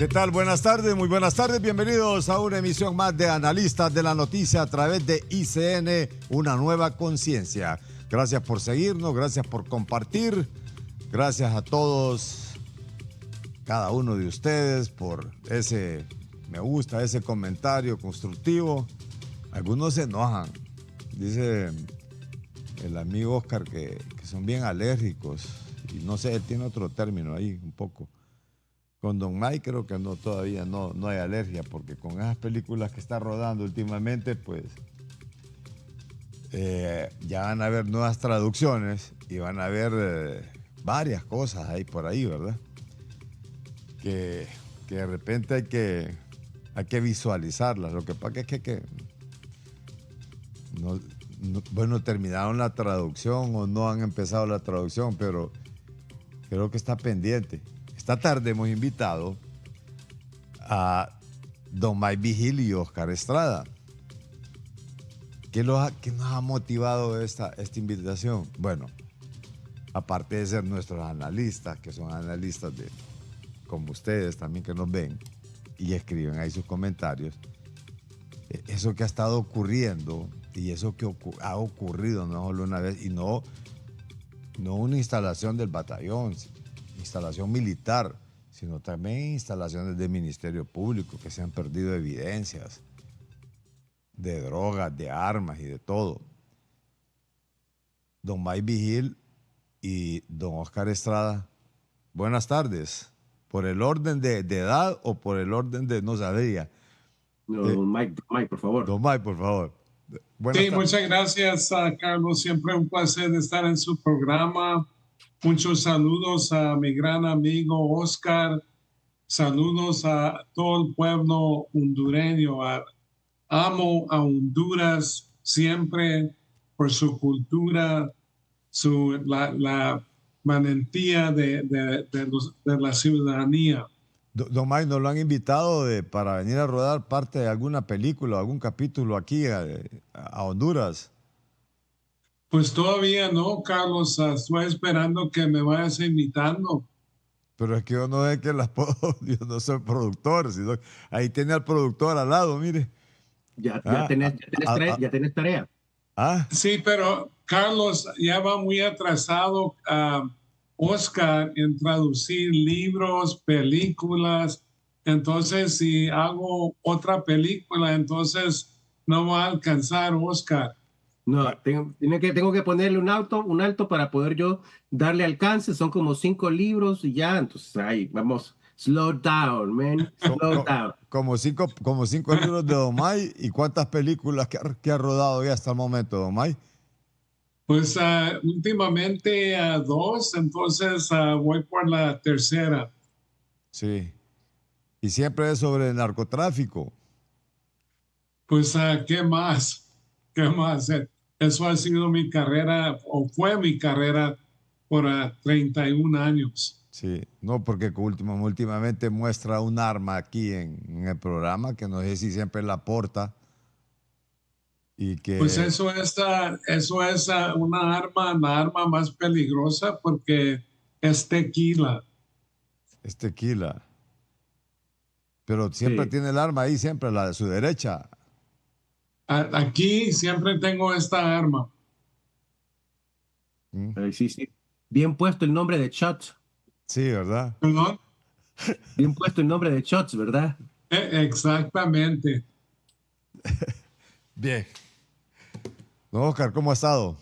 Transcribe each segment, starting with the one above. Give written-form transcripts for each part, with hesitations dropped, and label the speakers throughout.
Speaker 1: ¿Qué tal? Buenas tardes, muy buenas tardes. Bienvenidos a una emisión más de Analistas de la Noticia a través de ICN, una nueva conciencia. Gracias por seguirnos, gracias por compartir. Gracias a todos, cada uno de ustedes, por ese me gusta, ese comentario constructivo. Algunos se enojan. Dice el amigo Oscar que son bien alérgicos. Y no sé, él tiene otro término ahí, un poco. Con Don Mike creo que todavía no hay alergia, porque con esas películas que está rodando últimamente, pues ya van a haber nuevas traducciones y van a haber varias cosas ahí por ahí, ¿verdad? Que de repente hay que visualizarlas. Lo que pasa es que bueno, terminaron la traducción o no han empezado la traducción, pero creo que está pendiente. Esta tarde hemos invitado a Don Mike Vigil y Oscar Estrada. ¿Qué nos ha motivado esta invitación? Bueno, aparte de ser nuestros analistas, que son analistas como ustedes también que nos ven y escriben ahí sus comentarios, eso que ha estado ocurriendo y eso que ha ocurrido no solo una vez, y no una instalación del batallón, instalación militar, sino también instalaciones del Ministerio Público, que se han perdido evidencias de drogas, de armas y de todo. Don Mike Vigil y don Oscar Estrada, buenas tardes. ¿Por el orden de edad o por el orden de no sabría?
Speaker 2: No, don Mike, por favor.
Speaker 1: Don Mike, por favor.
Speaker 3: Sí, muchas gracias, Carlos. Siempre un placer estar en su programa. Muchos saludos a mi gran amigo Oscar. Saludos a todo el pueblo hondureño. Amo a Honduras siempre por su cultura, la valentía de la ciudadanía.
Speaker 1: Don Mike, ¿nos lo han invitado para venir a rodar parte de alguna película, algún capítulo aquí a Honduras?
Speaker 3: Pues todavía no, Carlos. Estoy esperando que me vayas invitando.
Speaker 1: Pero es que yo no es que las puedo, yo no soy productor, sino ahí tiene al productor al lado, mire.
Speaker 2: Ya tenés tarea.
Speaker 1: ¿Ah?
Speaker 3: Sí, pero Carlos ya va muy atrasado, Oscar, en traducir libros, películas. Entonces, si hago otra película, entonces no va a alcanzar Oscar.
Speaker 2: No, tengo que ponerle un alto para poder yo darle alcance. Son como 5 libros y ya. Entonces, ahí, vamos. Slow down, man. Slow down.
Speaker 1: Como cinco libros de Don Mike. ¿Y cuántas películas que ha rodado ya hasta el momento, Don Mike?
Speaker 3: Pues últimamente 2, entonces voy por la tercera.
Speaker 1: Sí. Y siempre es sobre el narcotráfico.
Speaker 3: Pues, ¿qué más? ¿Qué más? Eso ha sido mi carrera, o fue mi carrera por 31 años.
Speaker 1: Sí, no, porque últimamente muestra un arma aquí en el programa, que no sé si siempre la porta. Y que...
Speaker 3: Pues eso es una arma, la arma más peligrosa porque es tequila.
Speaker 1: Es tequila. Pero siempre tiene el arma ahí, siempre la de su derecha.
Speaker 3: Aquí siempre tengo esta arma.
Speaker 2: Sí. Bien puesto el nombre de Shots.
Speaker 1: Sí, ¿verdad?
Speaker 3: ¿Perdón?
Speaker 2: Bien puesto el nombre de Shots, ¿verdad?
Speaker 3: Exactamente.
Speaker 1: Bien. Don Oscar, ¿cómo ha estado?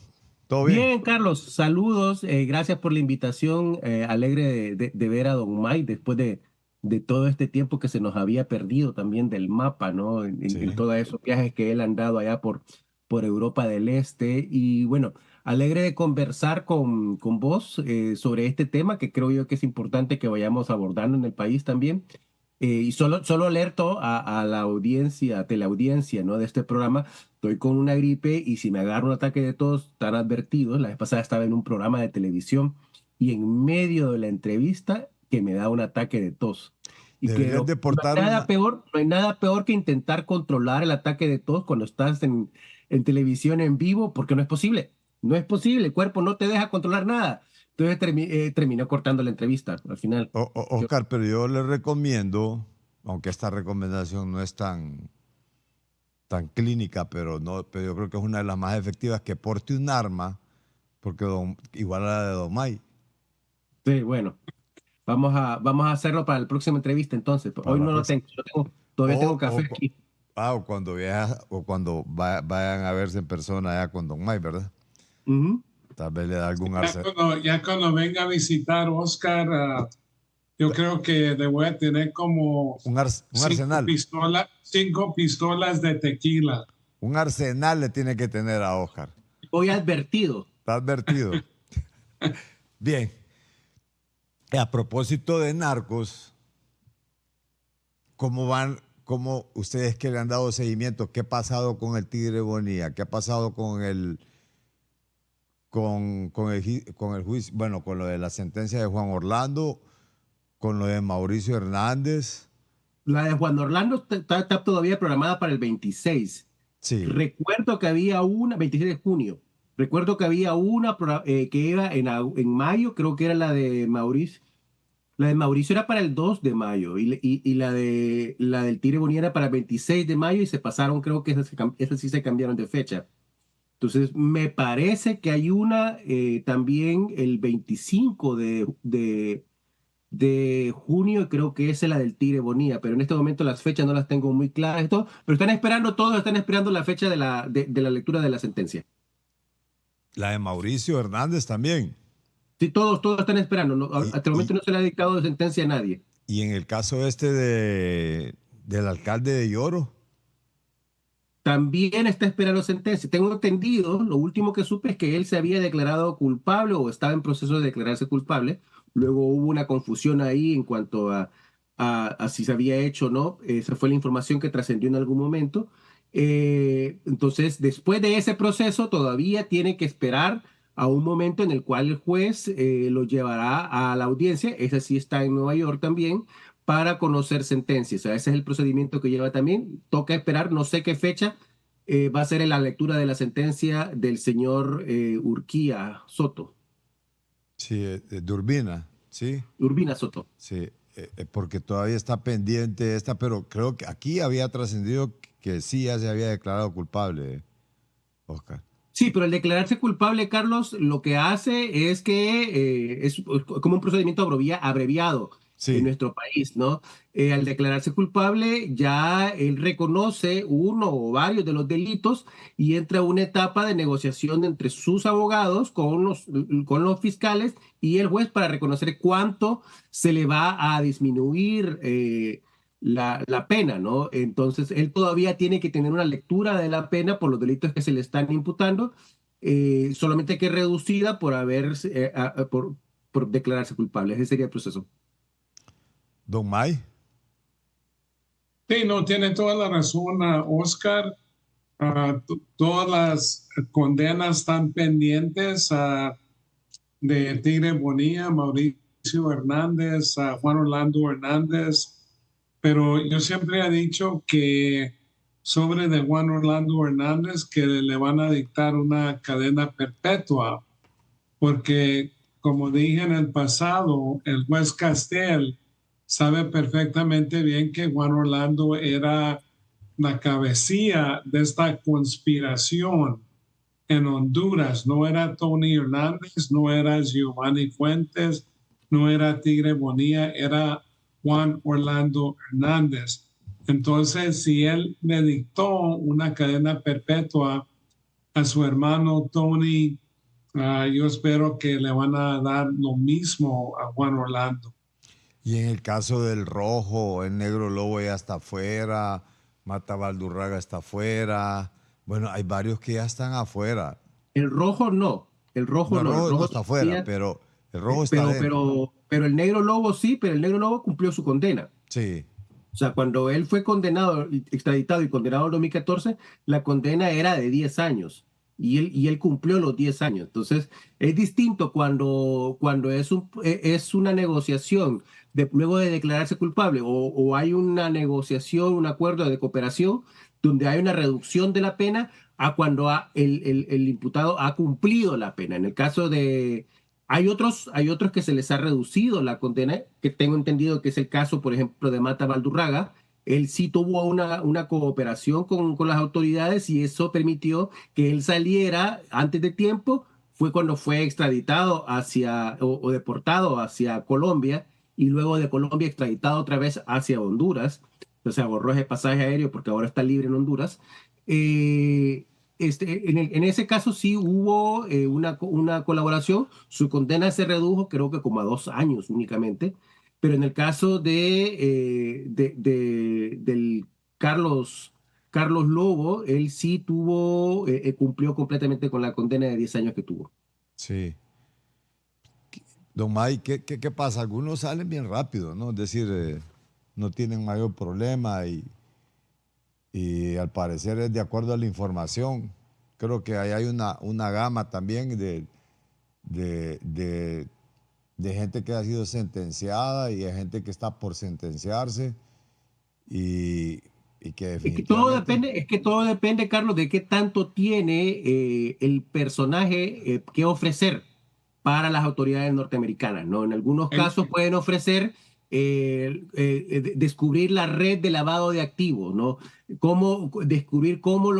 Speaker 1: ¿Todo bien?
Speaker 2: Bien, Carlos. Saludos. Gracias por la invitación. Alegre de ver a Don Mike después de todo este tiempo que se nos había perdido también del mapa, ¿no? En todos esos viajes que él ha andado allá por Europa del Este. Y bueno, alegre de conversar con vos sobre este tema que creo yo que es importante que vayamos abordando en el país también. Y solo alerto a la audiencia, teleaudiencia, ¿no? De este programa. Estoy con una gripe y si me agarro un ataque de tos, están advertidos. La vez pasada estaba en un programa de televisión y en medio de la entrevista que me da un ataque de tos. Y que no hay nada peor que intentar controlar el ataque de tos cuando estás en televisión en vivo, porque no es posible. No es posible, el cuerpo no te deja controlar nada. Entonces terminó cortando la entrevista al final.
Speaker 1: Oscar, pero yo le recomiendo aunque esta recomendación no es tan clínica, pero yo creo que es una de las más efectivas, que porte un arma, porque igual a la de Don May.
Speaker 2: Sí, bueno, vamos a hacerlo para la próxima entrevista entonces.
Speaker 1: Para
Speaker 2: Hoy
Speaker 1: la
Speaker 2: no lo
Speaker 1: próxima.
Speaker 2: tengo, todavía tengo
Speaker 1: O,
Speaker 2: café
Speaker 1: o, cu-
Speaker 2: aquí.
Speaker 1: o cuando viajas, o cuando vayan a verse en persona allá con Don May, ¿verdad?
Speaker 2: Ujú.
Speaker 1: Tal vez le da algún arce.
Speaker 3: Ya cuando venga a visitar Oscar, yo creo que le voy a tener como
Speaker 1: Un arsenal.
Speaker 3: cinco pistolas de tequila.
Speaker 1: Un arsenal le tiene que tener a Oscar.
Speaker 2: Hoy advertido.
Speaker 1: Está advertido. Bien. A propósito de narcos, cómo ustedes que le han dado seguimiento, qué ha pasado con el Tigre Bonilla? ¿Qué ha pasado con el juicio? Bueno, con lo de la sentencia de Juan Orlando, con lo de Mauricio Hernández.
Speaker 2: La de Juan Orlando está todavía programada para el 26.
Speaker 1: Sí,
Speaker 2: Recuerdo que había una, 26 de junio. Recuerdo que había una que iba en mayo, creo que era la de Mauricio. La de Mauricio era para el 2 de mayo y la del Tigre Bonilla era para el 26 de mayo y se pasaron, creo que esas sí se cambiaron de fecha. Entonces, me parece que hay una también el 25 de junio, creo que esa es la del Tigre Bonilla, pero en este momento las fechas no las tengo muy claras, y todo, pero todos están esperando la fecha de la lectura de la sentencia.
Speaker 1: la de Mauricio Hernández también.
Speaker 2: Sí, todos están esperando.
Speaker 1: Y,
Speaker 2: Hasta el
Speaker 1: y,
Speaker 2: momento no se le ha dictado de sentencia a nadie.
Speaker 1: y en el caso este del alcalde de Lloro,
Speaker 2: También está esperando sentencia. Tengo entendido, lo último que supe es que él se había declarado culpable o estaba en proceso de declararse culpable. Luego hubo una confusión ahí en cuanto a si se había hecho o no. Esa fue la información que trascendió en algún momento. Entonces, después de ese proceso, todavía tiene que esperar a un momento en el cual el juez lo llevará a la audiencia. Esa sí está en Nueva York también para conocer sentencias. O sea, ese es el procedimiento que lleva también. Toca esperar, no sé qué fecha va a ser en la lectura de la sentencia del señor Urquía Soto,
Speaker 1: sí, de Urbina, ¿sí?
Speaker 2: Urbina Soto.
Speaker 1: Sí, porque todavía está pendiente esta, pero creo que aquí había trascendido que sí ya se había declarado culpable, Oscar.
Speaker 2: Sí, pero el declararse culpable, Carlos, lo que hace es que es como un procedimiento abreviado en
Speaker 1: Sí,
Speaker 2: nuestro país, ¿no? Al declararse culpable, ya él reconoce uno o varios de los delitos y entra a una etapa de negociación entre sus abogados con los fiscales y el juez para reconocer cuánto se le va a disminuir la pena, ¿no? Entonces, él todavía tiene que tener una lectura de la pena por los delitos que se le están imputando, solamente que reducida por por declararse culpable. Ese sería el proceso.
Speaker 1: Don May.
Speaker 3: Sí, no, tiene toda la razón, Oscar. Todas las condenas están pendientes de Tigre Bonilla, Mauricio Hernández, Juan Orlando Hernández, pero yo siempre he dicho que sobre de Juan Orlando Hernández que le van a dictar una cadena perpetua, porque como dije en el pasado, el juez Castel sabe perfectamente bien que Juan Orlando era la cabecilla de esta conspiración en Honduras. No era Tony Hernández, no era Giovanni Fuentes, no era Tigre Bonilla, era Juan Orlando Hernández. Entonces, si él le dictó una cadena perpetua a su hermano Tony, yo espero que le van a dar lo mismo a Juan Orlando.
Speaker 1: Y en el caso del Rojo, el Negro Lobo ya está afuera, Mata Valdurraga está afuera. Bueno, hay varios que ya están afuera.
Speaker 2: El rojo no, el
Speaker 1: No,
Speaker 2: rojo
Speaker 1: el
Speaker 2: no, el
Speaker 1: Rojo no
Speaker 2: rojo
Speaker 1: está afuera,
Speaker 2: todavía,
Speaker 1: pero el Rojo está dentro.
Speaker 2: pero el negro lobo sí, pero el negro lobo cumplió su condena.
Speaker 1: Sí,
Speaker 2: O sea, cuando él fue condenado, extraditado y condenado en 2014, la condena era de 10 años y él cumplió los 10 años. Entonces, es distinto cuando es una negociación luego de declararse culpable o hay una negociación, un acuerdo de cooperación donde hay una reducción de la pena a cuando el imputado ha cumplido la pena. En el caso Hay otros que se les ha reducido la condena, que tengo entendido que es el caso, por ejemplo, de Mata Valdurraga. Él sí tuvo una cooperación con las autoridades y eso permitió que él saliera antes de tiempo. Fue cuando fue extraditado o deportado hacia Colombia y luego de Colombia extraditado otra vez hacia Honduras. O sea, ahorró ese pasaje aéreo porque ahora está libre en Honduras. Eh, en ese caso sí hubo una colaboración. Su condena se redujo, creo que como a 2 años únicamente. Pero en el caso del Carlos Lobo, él sí cumplió completamente con la condena de 10 años que tuvo.
Speaker 1: Sí. Don Mike, ¿qué pasa? Algunos salen bien rápido, ¿no? Es decir, no tienen mayor problema y al parecer es de acuerdo a la información. Creo que ahí hay una gama también de gente que ha sido sentenciada y de gente que está por sentenciarse y, y que definitivamente...
Speaker 2: Es que todo depende, Carlos, de qué tanto tiene el personaje que ofrecer para las autoridades norteamericanas, ¿no? En algunos
Speaker 3: El-
Speaker 2: casos pueden ofrecer descubrir la red de lavado de activos, ¿no? Descubrir cómo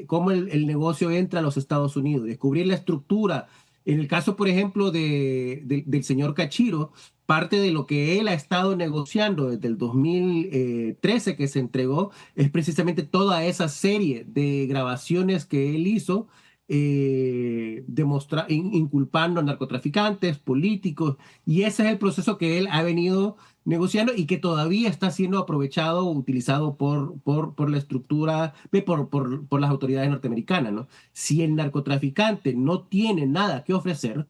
Speaker 2: cómo el negocio entra a los Estados Unidos, descubrir la estructura. En el caso, por ejemplo, del señor Cachiro, parte de lo que él ha estado negociando desde el 2013 que se entregó es precisamente toda esa serie de grabaciones que él hizo inculpando a narcotraficantes, políticos, y ese es el proceso que él ha venido negociando y que todavía está siendo aprovechado o utilizado por la estructura, por las autoridades norteamericanas, ¿no? Si el narcotraficante no tiene nada que ofrecer,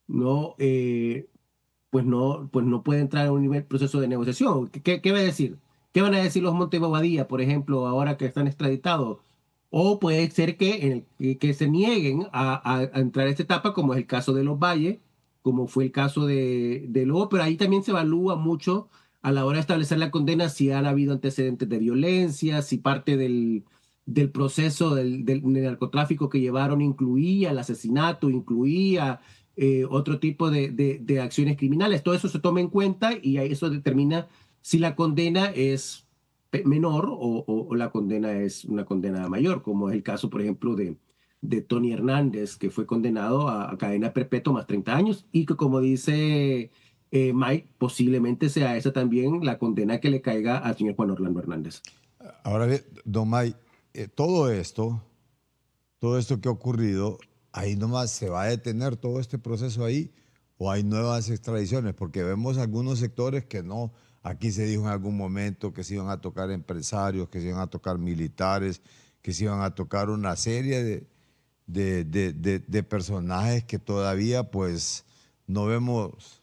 Speaker 2: no, pues no puede entrar a un nivel proceso de negociación. ¿Qué va a decir? ¿Qué van a decir los Montes Bobadilla, por ejemplo, ahora que están extraditados? O puede ser que se nieguen a entrar a esta etapa, como es el caso de los Valle, como fue el caso de Lobo, pero ahí también se evalúa mucho a la hora de establecer la condena si han habido antecedentes de violencia, si parte del proceso del narcotráfico que llevaron incluía el asesinato, incluía otro tipo de acciones criminales. Todo eso se toma en cuenta y eso determina si la condena es menor o la condena es una condena mayor, como es el caso, por ejemplo, de Tony Hernández, que fue condenado a cadena perpetua más 30 años y que, como dice Mike, posiblemente sea esa también la condena que le caiga al señor Juan Orlando Hernández.
Speaker 1: Ahora bien, don Mike, todo esto que ha ocurrido, ahí nomás se va a detener todo este proceso ahí o hay nuevas extradiciones, porque vemos algunos sectores que no, aquí se dijo en algún momento que se iban a tocar empresarios, que se iban a tocar militares, que se iban a tocar una serie de personajes que todavía pues no vemos,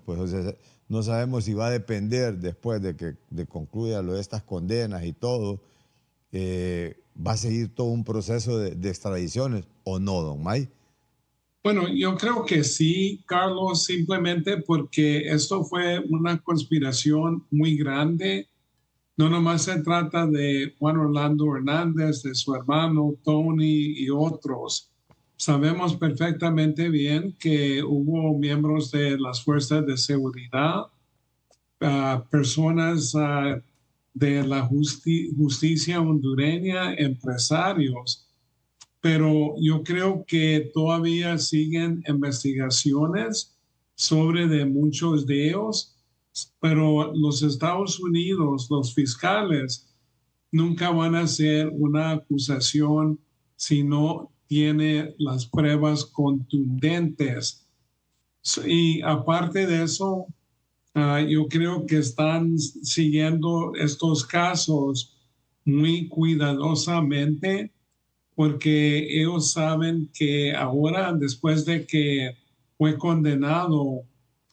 Speaker 1: pues o sea, no sabemos si va a depender después de concluya lo de estas condenas y todo, va a seguir todo un proceso de extradiciones o no, don May.
Speaker 3: Bueno, yo creo que sí, Carlos, simplemente porque esto fue una conspiración muy grande. No nomás se trata de Juan Orlando Hernández, de su hermano Tony y otros. Sabemos perfectamente bien que hubo miembros de las fuerzas de seguridad, personas de la justicia hondureña, empresarios, pero yo creo que todavía siguen investigaciones sobre de muchos de ellos, pero los Estados Unidos, los fiscales, nunca van a hacer una acusación si no tiene las pruebas contundentes. Y aparte de eso, yo creo que están siguiendo estos casos muy cuidadosamente porque ellos saben que ahora, después de que fue condenado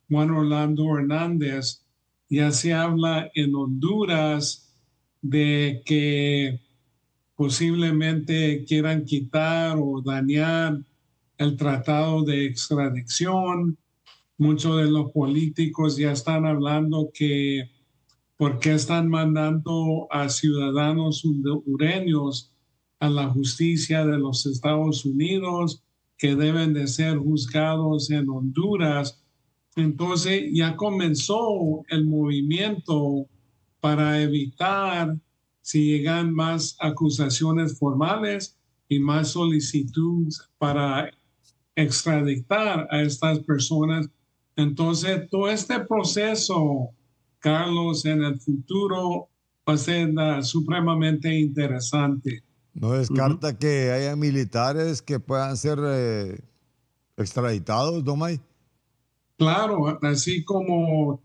Speaker 3: Juan Orlando Hernández, ya se habla en Honduras de que posiblemente quieran quitar o dañar el tratado de extradición. Muchos de los políticos ya están hablando que por qué están mandando a ciudadanos hondureños a la justicia de los Estados Unidos, que deben de ser juzgados en Honduras. Entonces ya comenzó el movimiento para evitar si llegan más acusaciones formales y más solicitudes para extraditar a estas personas. Entonces, todo este proceso, Carlos, en el futuro va a ser supremamente interesante.
Speaker 1: No descarta que haya militares que puedan ser extraditados, Domay.
Speaker 3: Claro, así como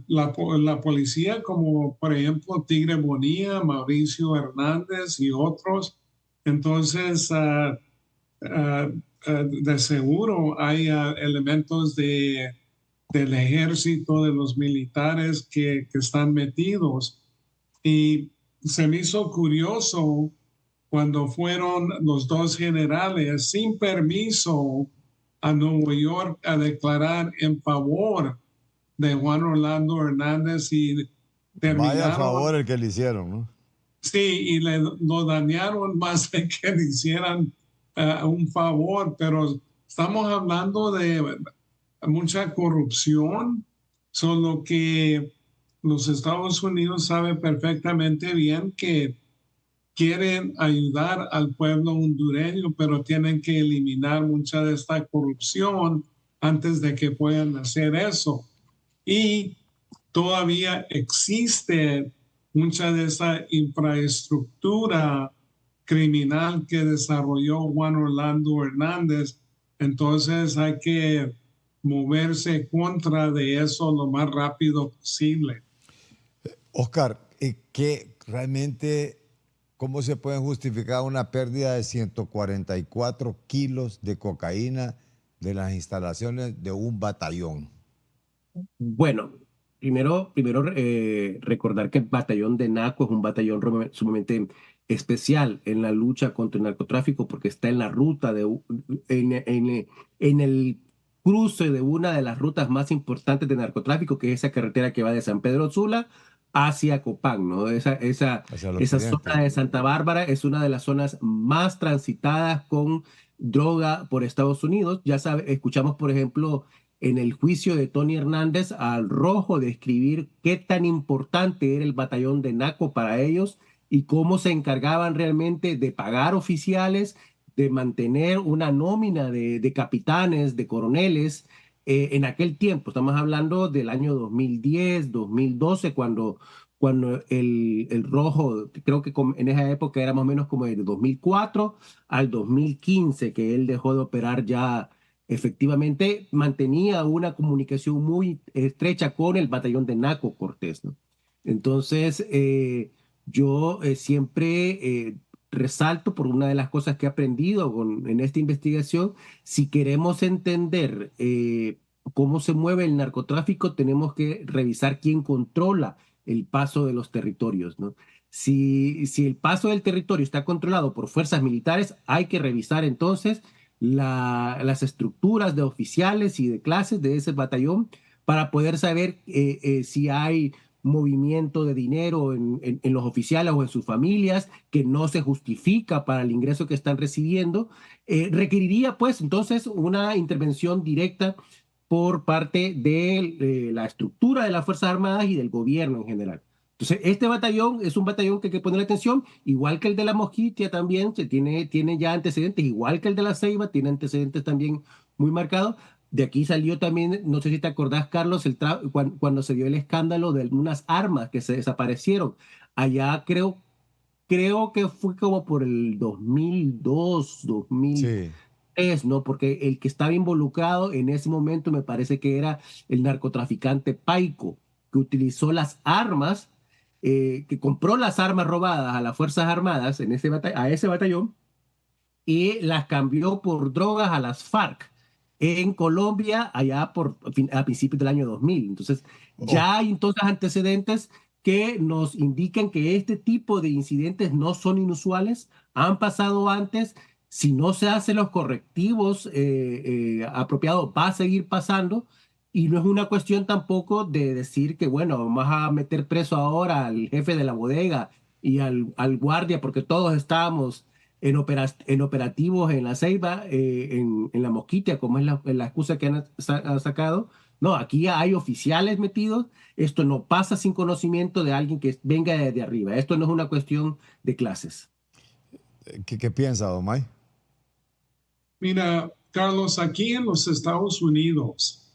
Speaker 3: la policía, como por ejemplo Tigre Bonilla, Mauricio Hernández y otros. Entonces, de seguro hay elementos del ejército, de los militares que están metidos. Y se me hizo curioso cuando fueron los dos generales sin permiso a Nueva York a declarar en favor de Juan Orlando Hernández y
Speaker 1: Vaya
Speaker 3: terminaron.
Speaker 1: favor el que le hicieron, ¿no?
Speaker 3: Sí, y lo dañaron más de que le hicieran un favor, pero estamos hablando de mucha corrupción, solo que los Estados Unidos saben perfectamente bien que quieren ayudar al pueblo hondureño, pero tienen que eliminar mucha de esta corrupción antes de que puedan hacer eso. Y todavía existe mucha de esa infraestructura criminal que desarrolló Juan Orlando Hernández. Entonces hay que moverse contra de eso lo más rápido posible.
Speaker 1: Oscar, ¿qué realmente, cómo se puede justificar una pérdida de 144 kilos de cocaína de las instalaciones de un batallón?
Speaker 2: Bueno, primero recordar que el batallón de Naco es un batallón sumamente especial en la lucha contra el narcotráfico porque está en la ruta en el cruce de una de las rutas más importantes de narcotráfico, que es esa carretera que va de San Pedro Sula hacia Copán, ¿no? Esa zona de Santa Bárbara es una de las zonas más transitadas con droga por Estados Unidos. Ya escuchamos, por ejemplo, en el juicio de Tony Hernández al Rojo describir qué tan importante era el batallón de Naco para ellos y cómo se encargaban realmente de pagar oficiales, de mantener una nómina de capitanes, de coroneles. En aquel tiempo, estamos hablando del año 2010, 2012, cuando el Rojo, creo que en esa época era más o menos como de 2004 al 2015, que él dejó de operar ya efectivamente, mantenía una comunicación muy estrecha con el batallón de Naco Cortés, ¿no? Entonces, yo siempre resalto por una de las cosas que he aprendido en esta investigación, si queremos entender cómo se mueve el narcotráfico, tenemos que revisar quién controla el paso de los territorios, ¿no? Si el paso del territorio está controlado por fuerzas militares, hay que revisar entonces las estructuras de oficiales y de clases de ese batallón para poder saber si hay movimiento de dinero en los oficiales o en sus familias que no se justifica para el ingreso que están recibiendo. Requeriría pues entonces una intervención directa por parte de la estructura de las Fuerzas Armadas y del gobierno en general. Entonces, este batallón es un batallón que hay que poner atención, igual que el de la Mosquitia también, tiene ya antecedentes, igual que el de la Ceiba, tiene antecedentes también muy marcados. De aquí salió también, no sé si te acordás, Carlos, cuando se dio el escándalo de algunas armas que se desaparecieron. Allá creo que fue como por el 2002, 2003,
Speaker 1: Sí.
Speaker 2: ¿no? Porque el que estaba involucrado en ese momento me parece que era el narcotraficante Paico, que utilizó las armas, que compró las armas robadas a las Fuerzas Armadas a ese batallón y las cambió por drogas a las FARC en Colombia a principios del año 2000. Entonces,
Speaker 1: Oh,
Speaker 2: ya hay entonces antecedentes que nos indican que este tipo de incidentes no son inusuales, han pasado antes. Si no se hacen los correctivos apropiados, va a seguir pasando. Y no es una cuestión tampoco de decir que, bueno, vamos a meter preso ahora al jefe de la bodega y al guardia porque todos estamos en operativos en La Ceiba, en La Mosquitia, como es la excusa que han sacado. No, aquí hay oficiales metidos. Esto no pasa sin conocimiento de alguien que venga de arriba. Esto no es una cuestión de clases.
Speaker 1: ¿Qué piensa, Domay?
Speaker 3: Mira, Carlos, aquí en los Estados Unidos,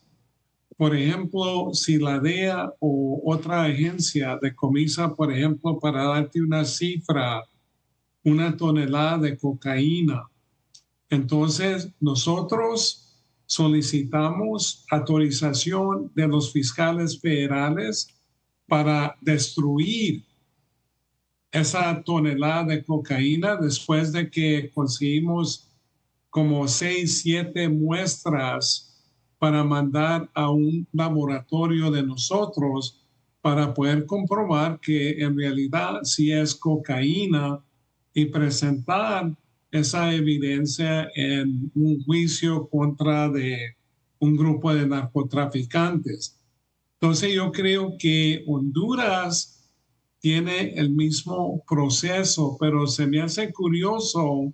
Speaker 3: por ejemplo, si la DEA o otra agencia decomisa, por ejemplo, para darte una cifra, 1 tonelada de cocaína, entonces nosotros solicitamos autorización de los fiscales federales para destruir esa tonelada de cocaína después de que conseguimos como 6, 7 muestras para mandar a un laboratorio de nosotros para poder comprobar que en realidad sí es cocaína y presentar esa evidencia en un juicio contra de un grupo de narcotraficantes. Entonces yo creo que Honduras tiene el mismo proceso, pero se me hace curioso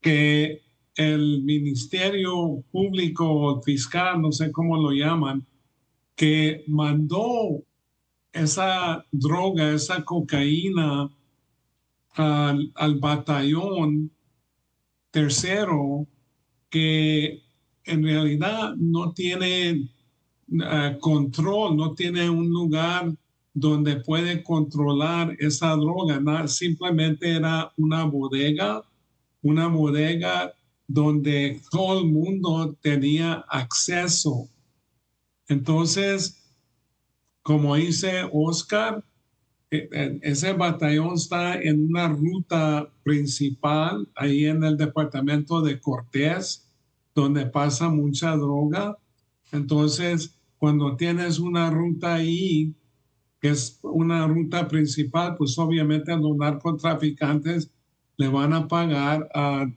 Speaker 3: que el Ministerio Público Fiscal, no sé cómo lo llaman, que mandó esa droga, esa cocaína al batallón tercero, que en realidad no tiene control, no tiene un lugar donde puede controlar esa droga. Simplemente era una bodega donde todo el mundo tenía acceso. Entonces, como dice Oscar, ese batallón está en una ruta principal ahí en el departamento de Cortés, donde pasa mucha droga. Entonces, cuando tienes una ruta ahí, que es una ruta principal, pues obviamente a los narcotraficantes le van a pagar a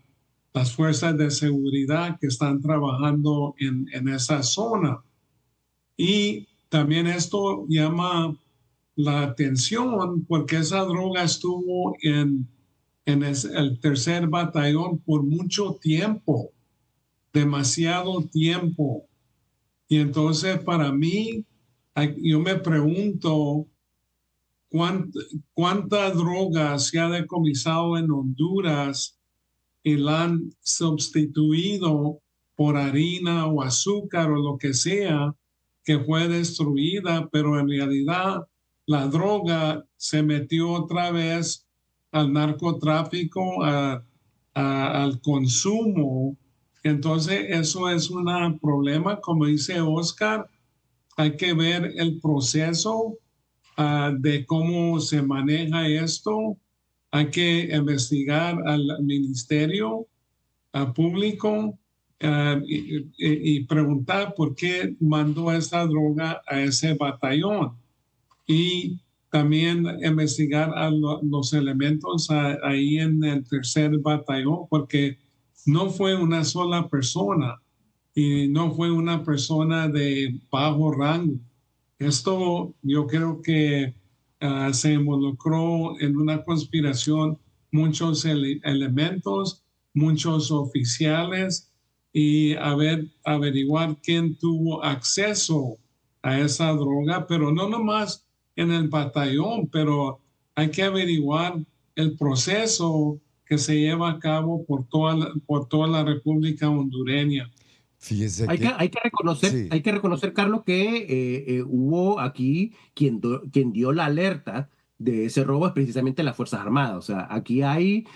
Speaker 3: las fuerzas de seguridad que están trabajando en esa zona. Y también esto llama la atención porque esa droga estuvo en el tercer batallón por mucho tiempo, demasiado tiempo. Y entonces para mí, yo me pregunto cuánta droga se ha decomisado en Honduras y la han sustituido por harina o azúcar o lo que sea que fue destruida, pero en realidad la droga se metió otra vez al narcotráfico, al consumo. Entonces eso es un problema, como dice Oscar, hay que ver el proceso de cómo se maneja esto. Hay que investigar al ministerio público y preguntar por qué mandó esa droga a ese batallón. Y también investigar a los elementos ahí en el tercer batallón, porque no fue una sola persona y no fue una persona de bajo rango. Esto yo creo que se involucró en una conspiración muchos elementos, muchos oficiales y averiguar quién tuvo acceso a esa droga, pero no nomás en el batallón, pero hay que averiguar el proceso que se lleva a cabo por toda la República Hondureña.
Speaker 1: Fíjese
Speaker 2: Hay que reconocer, Carlos, que hubo aquí quien dio la alerta de ese robo es precisamente las Fuerzas Armadas. O sea, aquí hay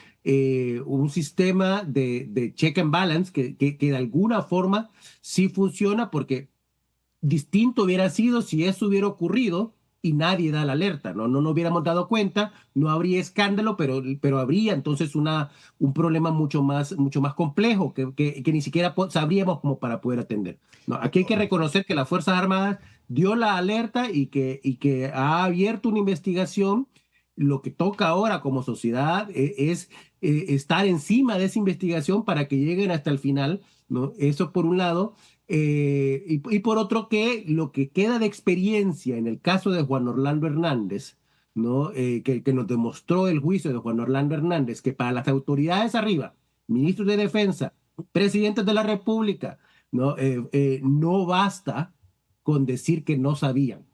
Speaker 2: un sistema de check and balance que de alguna forma sí funciona, porque distinto hubiera sido si eso hubiera ocurrido y nadie da la alerta, ¿no? No nos hubiéramos dado cuenta, no habría escándalo, pero habría entonces un problema mucho más complejo que ni siquiera sabríamos como para poder atender. No, aquí hay que reconocer que las Fuerzas Armadas dio la alerta y que ha abierto una investigación. Lo que toca ahora como sociedad es estar encima de esa investigación para que lleguen hasta el final, ¿no? Eso por un lado. Y por otro, que lo que queda de experiencia en el caso de Juan Orlando Hernández, ¿no? Que nos demostró el juicio de Juan Orlando Hernández, que para las autoridades arriba, ministros de Defensa, presidentes de la República, ¿no? No basta con decir que no sabían.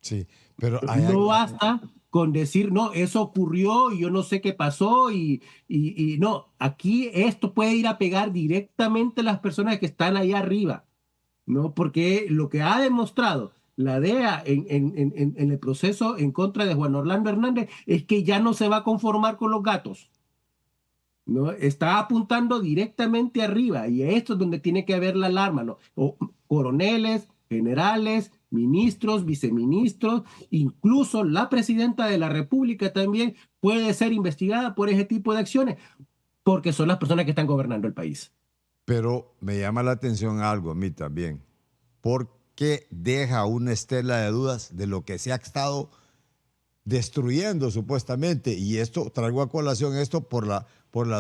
Speaker 1: Sí, pero
Speaker 2: No basta con decir, no, eso ocurrió y yo no sé qué pasó y no, aquí esto puede ir a pegar directamente a las personas que están allá arriba, ¿no? Porque lo que ha demostrado la DEA en el proceso en contra de Juan Orlando Hernández es que ya no se va a conformar con los gatos, ¿no? Está apuntando directamente arriba y esto es donde tiene que haber la alarma, ¿no? O coroneles, generales, ministros, viceministros, incluso la presidenta de la República también puede ser investigada por ese tipo de acciones, porque son las personas que están gobernando el país.
Speaker 1: pero me llama la atención algo a mí también. ¿Por qué deja una estela de dudas de lo que se ha estado destruyendo supuestamente? Y esto, traigo a colación esto por la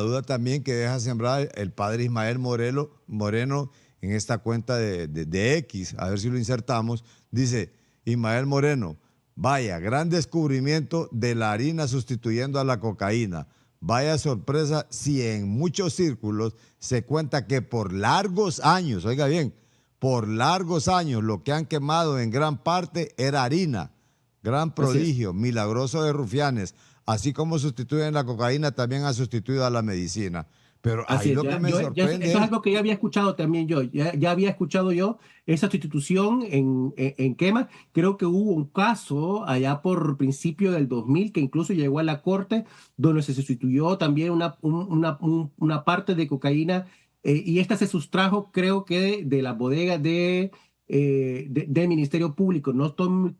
Speaker 1: duda también que deja sembrar el padre Ismael Moreno en esta cuenta de X, a ver si lo insertamos. Dice, Ismael Moreno, vaya, gran descubrimiento de la harina sustituyendo a la cocaína. Vaya sorpresa si en muchos círculos se cuenta que por largos años, oiga bien, por largos años lo que han quemado en gran parte era harina. Gran prodigio, milagroso de rufianes. Así como sustituyen la cocaína, también ha sustituido a la medicina. Pero
Speaker 2: Así
Speaker 1: ahí
Speaker 2: es,
Speaker 1: lo que me sorprende
Speaker 2: eso es algo que ya había escuchado también yo. Ya había escuchado yo esa sustitución en quema. Creo que hubo un caso allá por principio del 2000 que incluso llegó a la corte, donde se sustituyó también una parte de cocaína y esta se sustrajo, creo que de la bodega del Ministerio Público. No estoy,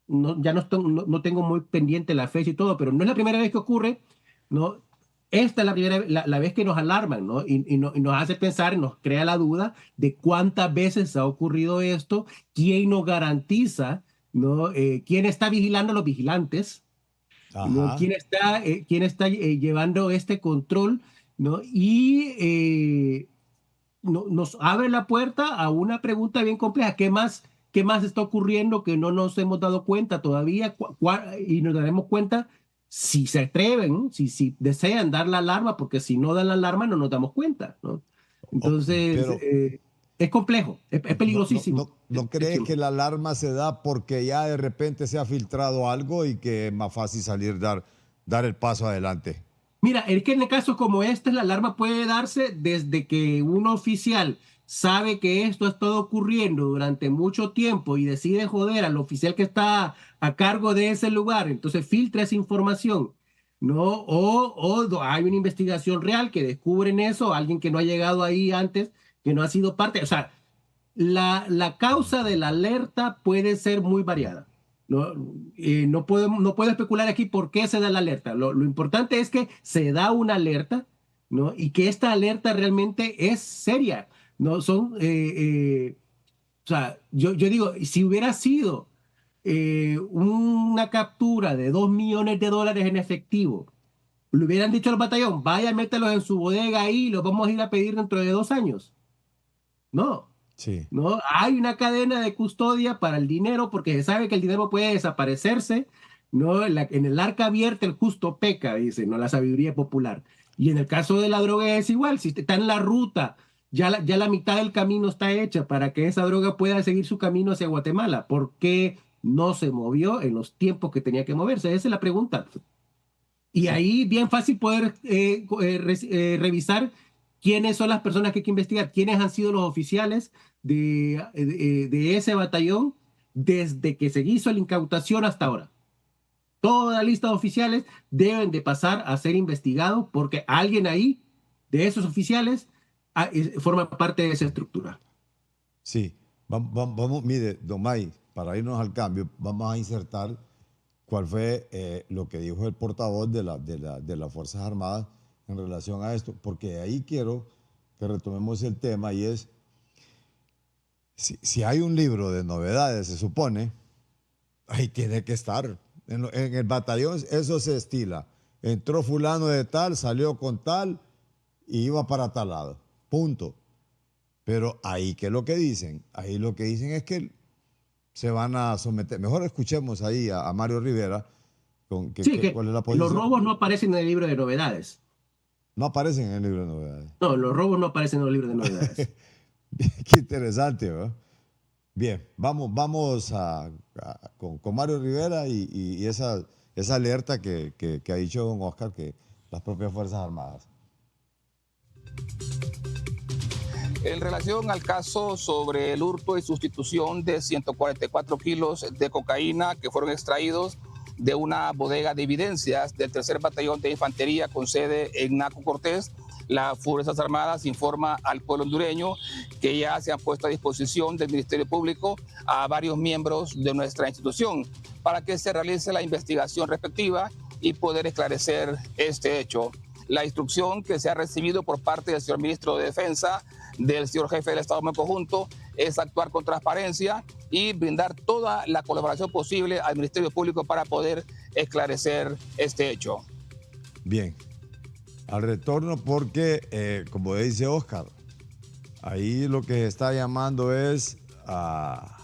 Speaker 2: ya no tengo muy pendiente la fecha y todo, pero no es la primera vez que ocurre, ¿no? Esta es la vez que nos alarman, ¿no? Y nos hace pensar, nos crea la duda de cuántas veces ha ocurrido esto, quién nos garantiza, ¿no? ¿Quién está vigilando a los vigilantes? ¿No?
Speaker 1: ajá,
Speaker 2: Quién está llevando este control? ¿No? Y nos abre la puerta a una pregunta bien compleja. Qué más está ocurriendo que no nos hemos dado cuenta todavía? Y nos daremos cuenta si se atreven, si desean dar la alarma, porque si no dan la alarma no nos damos cuenta, ¿no? Entonces,
Speaker 1: pero
Speaker 2: es complejo, es peligrosísimo
Speaker 1: ¿no
Speaker 2: el
Speaker 1: crees
Speaker 2: tema.
Speaker 1: que la alarma se da porque ya de repente se ha filtrado algo y que es más fácil salir, dar el paso adelante?
Speaker 2: Mira, es que en casos como este, la alarma puede darse desde que un oficial sabe que esto ha estado ocurriendo durante mucho tiempo y decide joder al oficial que está a cargo de ese lugar, entonces filtra esa información, ¿no? O hay una investigación real que descubren eso, alguien que no ha llegado ahí antes, que no ha sido parte, o sea, la causa de la alerta puede ser muy variada. No, no puedo especular aquí por qué se da la alerta. Lo importante es que se da una alerta, ¿no? Y que esta alerta realmente es seria. ¿No? O sea, yo digo, si hubiera sido una captura de $2 millones en efectivo, le hubieran dicho al batallón, vaya, mételos en su bodega ahí, los vamos a ir a pedir dentro de 2 años. No,
Speaker 1: Sí,
Speaker 2: ¿no? Hay una cadena de custodia para el dinero porque se sabe que el dinero puede desaparecerse, ¿no? En el arca abierta el justo peca, dice, ¿no? La sabiduría popular. Y en el caso de la droga es igual, si está en la ruta, ya la mitad del camino está hecha para que esa droga pueda seguir su camino hacia Guatemala. ¿Por qué no se movió en los tiempos que tenía que moverse? Esa es la pregunta. Y
Speaker 1: sí,
Speaker 2: ahí bien fácil poder revisar quiénes son las personas que hay que investigar, quiénes han sido los oficiales de ese batallón desde que se hizo la incautación hasta ahora. Toda la lista de oficiales deben de pasar a ser investigados porque alguien ahí, de esos oficiales, forma parte de esa estructura.
Speaker 1: sí. Vamos, mire, don May, para irnos al cambio, vamos a insertar cuál fue lo que dijo el portavoz de las Fuerzas Armadas en relación a esto, porque ahí quiero que retomemos el tema y es, si hay un libro de novedades, se supone, ahí tiene que estar. En el batallón eso se estila. Entró fulano de tal, salió con tal y iba para tal lado. Punto. Pero ahí, ¿qué es lo que dicen? Ahí lo que dicen es que se van a someter. Mejor escuchemos ahí a Mario Rivera,
Speaker 2: Sí, que
Speaker 1: ¿Cuál es la
Speaker 2: los
Speaker 1: posición?
Speaker 2: robos no aparecen en el libro de novedades.
Speaker 1: No aparecen en el libro de novedades.
Speaker 2: No, los robos no aparecen en el libro de novedades.
Speaker 1: Qué interesante, ¿verdad? Bien, vamos con Mario Rivera y esa alerta que ha dicho don Oscar, que las propias Fuerzas Armadas.
Speaker 4: En relación al caso sobre el hurto y sustitución de 144 kilos de cocaína que fueron extraídos de una bodega de evidencias del tercer batallón de infantería con sede en Naco Cortés, las Fuerzas Armadas informa al pueblo hondureño que ya se han puesto a disposición del Ministerio Público a varios miembros de nuestra institución para que se realice la investigación respectiva y poder esclarecer este hecho. La instrucción que se ha recibido por parte del señor ministro de Defensa, del señor jefe del Estado Mayor Conjunto, es actuar con transparencia y brindar toda la colaboración posible al Ministerio Público para poder esclarecer este hecho.
Speaker 1: Bien, al retorno porque, como dice Oscar, ahí lo que se está llamando es a...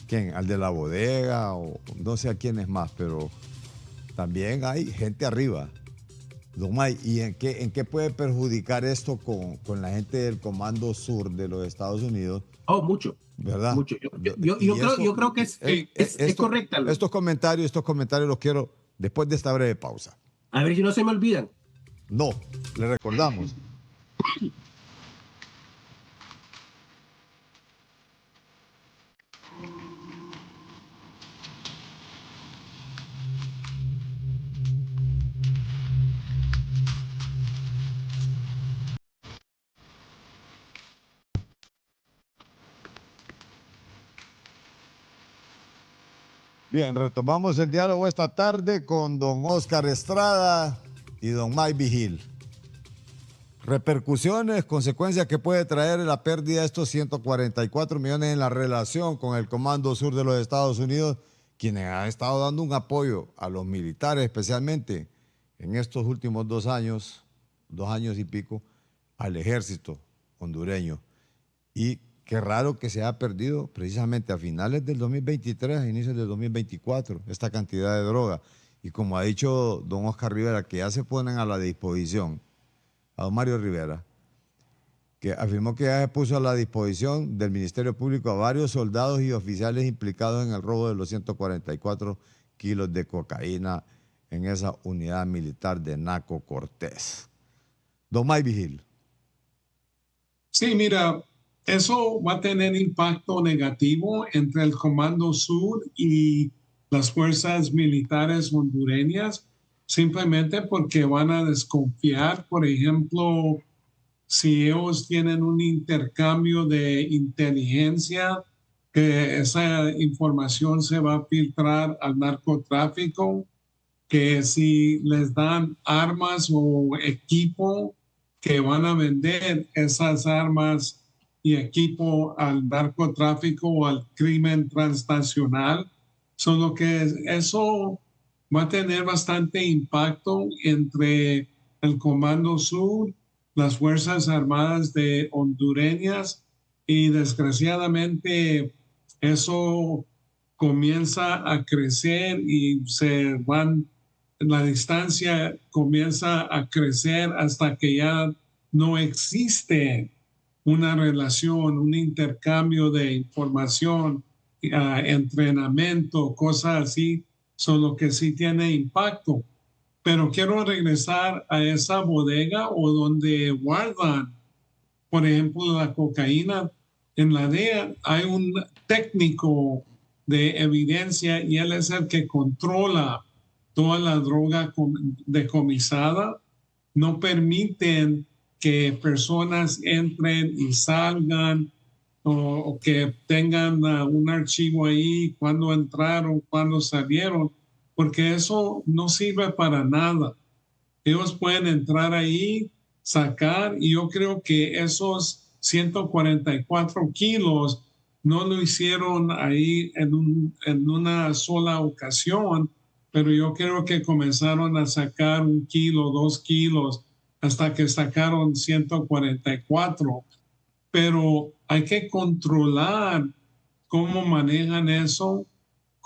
Speaker 1: ¿Quién? Al de la bodega o no sé a quién es más, pero también hay gente arriba. Don May, ¿y en qué puede perjudicar esto con la gente del Comando Sur de los Estados Unidos?
Speaker 2: Oh, mucho.
Speaker 1: ¿Verdad?
Speaker 2: Mucho. Yo creo que es correcta.
Speaker 1: Estos comentarios los quiero después de esta breve pausa.
Speaker 2: A ver si no se me olvidan.
Speaker 1: No, le recordamos. Bien, retomamos el diálogo esta tarde con don Oscar Estrada y don Mike Vigil. Repercusiones, consecuencias que puede traer la pérdida de estos 144 millones en la relación con el Comando Sur de los Estados Unidos, quienes han estado dando un apoyo a los militares, especialmente en estos últimos 2 años y pico, al ejército hondureño. Y qué raro que se haya perdido precisamente a finales del 2023, a inicios del 2024, esta cantidad de droga. Y como ha dicho don Oscar Rivera, que ya se ponen a la disposición, a don Mario Rivera, que afirmó que ya se puso a la disposición del Ministerio Público a varios soldados y oficiales implicados en el robo de los 144 kilos de cocaína en esa unidad militar de Naco Cortés. Don Mike Vigil.
Speaker 3: Sí, mira, eso va a tener impacto negativo entre el Comando Sur y las fuerzas militares hondureñas, simplemente porque van a desconfiar, por ejemplo, si ellos tienen un intercambio de inteligencia, que esa información se va a filtrar al narcotráfico, que si les dan armas o equipo, que van a vender esas armas y equipo al narcotráfico o al crimen transnacional. Solo que eso va a tener bastante impacto entre el Comando Sur, las Fuerzas Armadas de hondureñas, y desgraciadamente eso comienza a crecer y la distancia comienza a crecer hasta que ya no existe una relación, un intercambio de información, entrenamiento, cosas así, son lo que sí tiene impacto. Pero quiero regresar a esa bodega o donde guardan, por ejemplo, la cocaína. En la DEA hay un técnico de evidencia y él es el que controla toda la droga decomisada. No permiten que personas entren y salgan o que tengan un archivo ahí, cuando entraron, cuando salieron, porque eso no sirve para nada. Ellos pueden entrar ahí, sacar, y yo creo que esos 144 kilos no lo hicieron ahí en una sola ocasión, pero yo creo que comenzaron a sacar 1 kilo, 2 kilos, hasta que sacaron 144. Pero hay que controlar cómo manejan eso,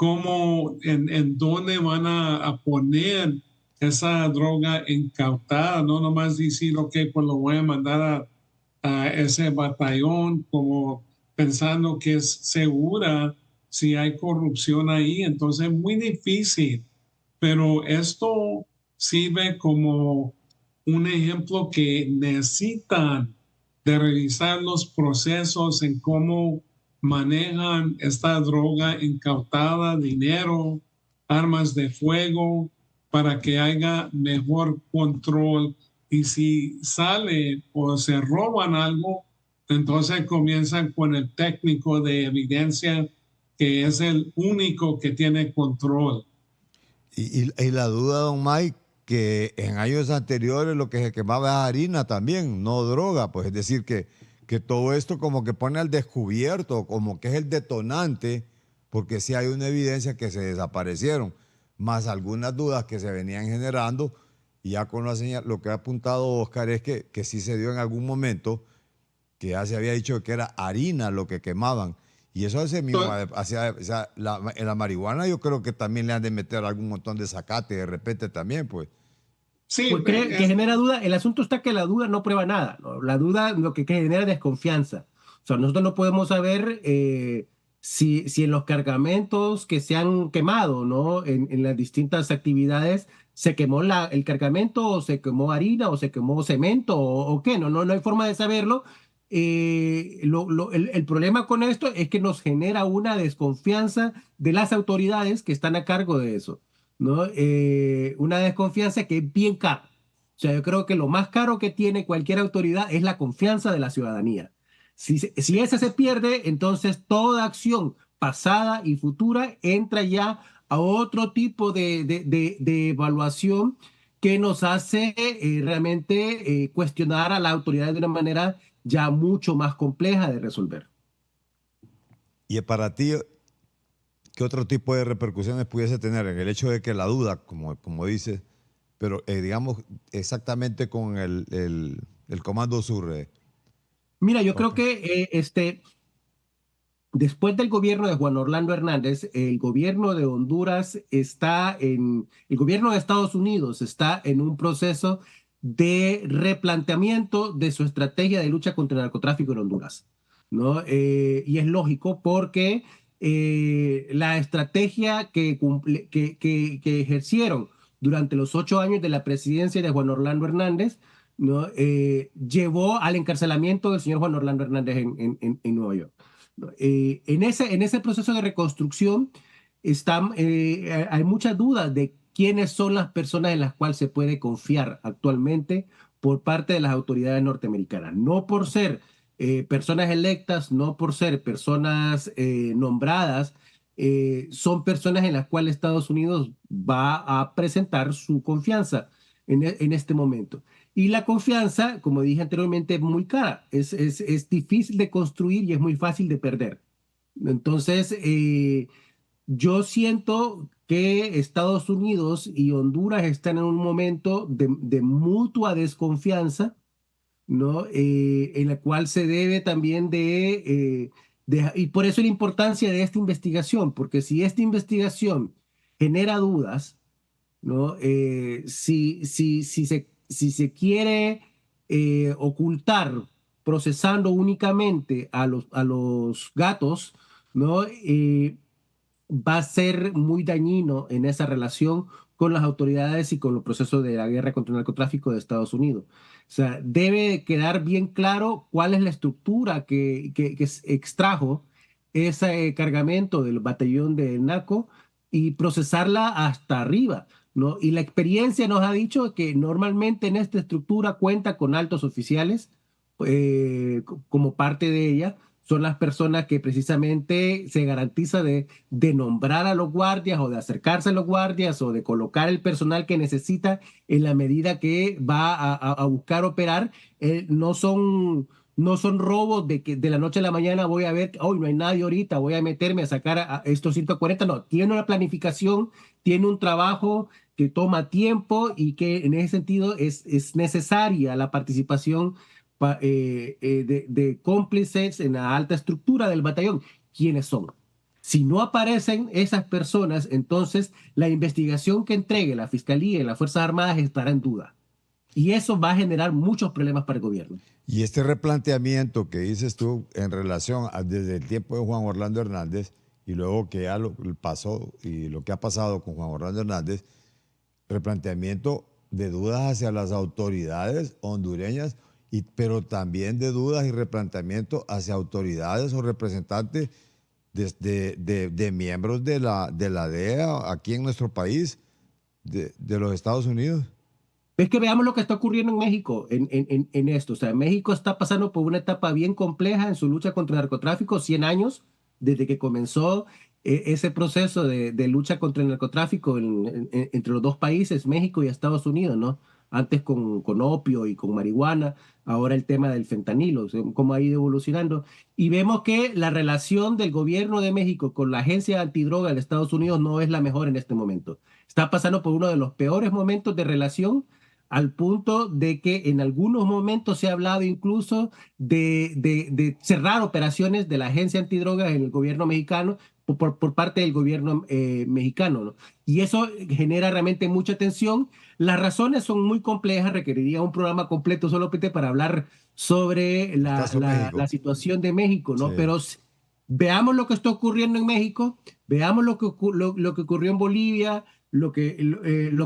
Speaker 3: cómo, en dónde van a poner esa droga incautada, no nomás decir, ok, pues lo voy a mandar a ese batallón como pensando que es segura si hay corrupción ahí, entonces es muy difícil, pero esto sirve como un ejemplo que necesitan de revisar los procesos en cómo manejan esta droga incautada, dinero, armas de fuego, para que haya mejor control. Y si sale o se roban algo, entonces comienzan con el técnico de evidencia, que es el único que tiene control.
Speaker 1: Y la duda, don Mike, que en años anteriores lo que se quemaba es harina también, no droga, pues es decir que todo esto como que pone al descubierto, como que es el detonante, porque sí hay una evidencia que se desaparecieron, más algunas dudas que se venían generando, y ya con lo que ha apuntado Oscar es que sí se dio en algún momento, que ya se había dicho que era harina lo que quemaban. Y eso hace mismo, o sea, en la marihuana yo creo que también le han de meter algún montón de zacate de repente también, pues.
Speaker 3: Sí,
Speaker 2: Pues que genera duda. El asunto está que la duda no prueba nada, ¿no? La duda lo que genera es desconfianza. O sea, nosotros no podemos saber si en los cargamentos que se han quemado, ¿no? En las distintas actividades se quemó el cargamento o se quemó harina o se quemó cemento o qué, no hay forma de saberlo. El problema con esto es que nos genera una desconfianza de las autoridades que están a cargo de eso, ¿no? Una desconfianza que es bien cara. O sea, yo creo que lo más caro que tiene cualquier autoridad es la confianza de la ciudadanía. Si esa se pierde, entonces toda acción pasada y futura entra ya a otro tipo de evaluación que nos hace realmente cuestionar a la autoridad de una manera ya mucho más compleja de resolver.
Speaker 1: Y para ti, ¿qué otro tipo de repercusiones pudiese tener en el hecho de que la duda, como dices, pero digamos exactamente con el Comando Sur?
Speaker 2: Mira, yo creo
Speaker 1: Ok.
Speaker 2: que después del gobierno de Juan Orlando Hernández, el gobierno de Honduras el gobierno de Estados Unidos está en un proceso de replanteamiento de su estrategia de lucha contra el narcotráfico en Honduras, ¿no? Y es lógico porque la estrategia que ejercieron durante los 8 años de la presidencia de Juan Orlando Hernández, ¿no? Llevó al encarcelamiento del señor Juan Orlando Hernández en Nueva York. En ese proceso de reconstrucción hay muchas dudas de quiénes son las personas en las cuales se puede confiar actualmente por parte de las autoridades norteamericanas. No por ser personas electas, no por ser personas nombradas, son personas en las cuales Estados Unidos va a presentar su confianza en este momento. Y la confianza, como dije anteriormente, es muy cara, es difícil de construir y es muy fácil de perder. Entonces, yo siento que Estados Unidos y Honduras están en un momento de mutua desconfianza, ¿no? En la cual se debe también y por eso la importancia de esta investigación, porque si esta investigación genera dudas, ¿no? Si se quiere ocultar procesando únicamente a los gatos, ¿no? Va a ser muy dañino en esa relación con las autoridades y con los procesos de la guerra contra el narcotráfico de Estados Unidos. O sea, debe quedar bien claro cuál es la estructura que extrajo ese cargamento del batallón del narco y procesarla hasta arriba, ¿no? Y la experiencia nos ha dicho que normalmente en esta estructura cuenta con altos oficiales como parte de ella. Son las personas que precisamente se garantiza de nombrar a los guardias o de acercarse a los guardias o de colocar el personal que necesita en la medida que va a buscar operar. No son robos de que de la noche a la mañana voy a ver, hoy no hay nadie ahorita, voy a meterme a sacar a estos 140. No, tiene una planificación, tiene un trabajo que toma tiempo y que en ese sentido es necesaria la participación de cómplices en la alta estructura del batallón. ¿Quiénes son? Si no aparecen esas personas, entonces la investigación que entregue la Fiscalía y las Fuerzas Armadas estará en duda. Y eso va a generar muchos problemas para el gobierno.
Speaker 1: Y este replanteamiento que dices tú en relación desde el tiempo de Juan Orlando Hernández y luego que ya lo pasó y lo que ha pasado con Juan Orlando Hernández, replanteamiento de dudas hacia las autoridades hondureñas, pero también de dudas y replanteamiento hacia autoridades o representantes de miembros de la DEA aquí en nuestro país, de los Estados Unidos.
Speaker 2: Es que veamos lo que está ocurriendo en México en esto. O sea, México está pasando por una etapa bien compleja en su lucha contra el narcotráfico, 100 años desde que comenzó ese proceso de lucha contra el narcotráfico entre los dos países, México y Estados Unidos, ¿no? Antes con opio y con marihuana, ahora el tema del fentanilo, o sea, cómo ha ido evolucionando. Y vemos que la relación del gobierno de México con la agencia antidroga de Estados Unidos no es la mejor en este momento. Está pasando por uno de los peores momentos de relación, al punto de que en algunos momentos se ha hablado incluso de cerrar operaciones de la agencia antidrogas en el gobierno mexicano por parte del gobierno mexicano, ¿no? Y eso genera realmente mucha tensión. Las razones son muy complejas, requeriría un programa completo solamente para hablar sobre la situación de México, ¿no?
Speaker 1: Sí.
Speaker 2: Pero veamos lo que está ocurriendo en México, veamos lo que ocurrió en Bolivia, lo que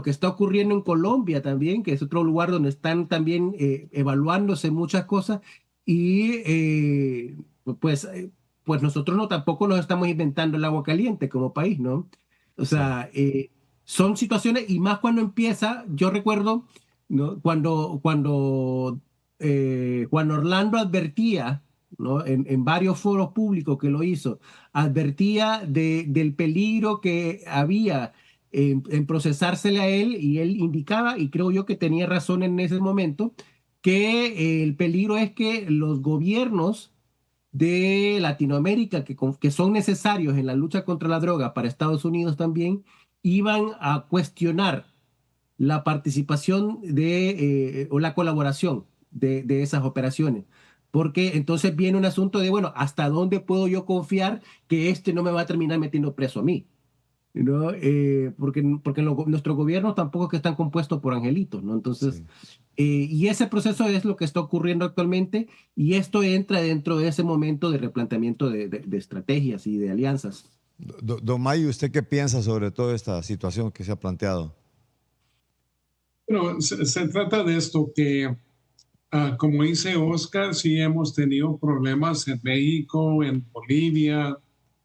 Speaker 2: está ocurriendo en Colombia también, que es otro lugar donde están también evaluándose muchas cosas, y pues nosotros no tampoco nos estamos inventando el agua caliente como país, ¿no? O sea, son situaciones, y más cuando empieza, yo recuerdo, ¿no? Cuando Juan Orlando advertía, ¿no? En varios foros públicos que lo hizo, advertía del peligro que había en procesársele a él, y él indicaba, y creo yo que tenía razón en ese momento, que el peligro es que los gobiernos de Latinoamérica, que son necesarios en la lucha contra la droga para Estados Unidos también, iban a cuestionar la participación o la colaboración de esas operaciones. Porque entonces viene un asunto de, bueno, ¿hasta dónde puedo yo confiar que este no me va a terminar metiendo preso a mí? ¿No? Porque nuestros gobiernos tampoco es que están compuestos por angelitos, ¿no? Entonces, y ese proceso es lo que está ocurriendo actualmente, y esto entra dentro de ese momento de replanteamiento de estrategias y de alianzas.
Speaker 1: Don Mayo, ¿usted qué piensa sobre toda esta situación que se ha planteado?
Speaker 3: Bueno, se trata de esto que, como dice Oscar, sí hemos tenido problemas en México, en Bolivia,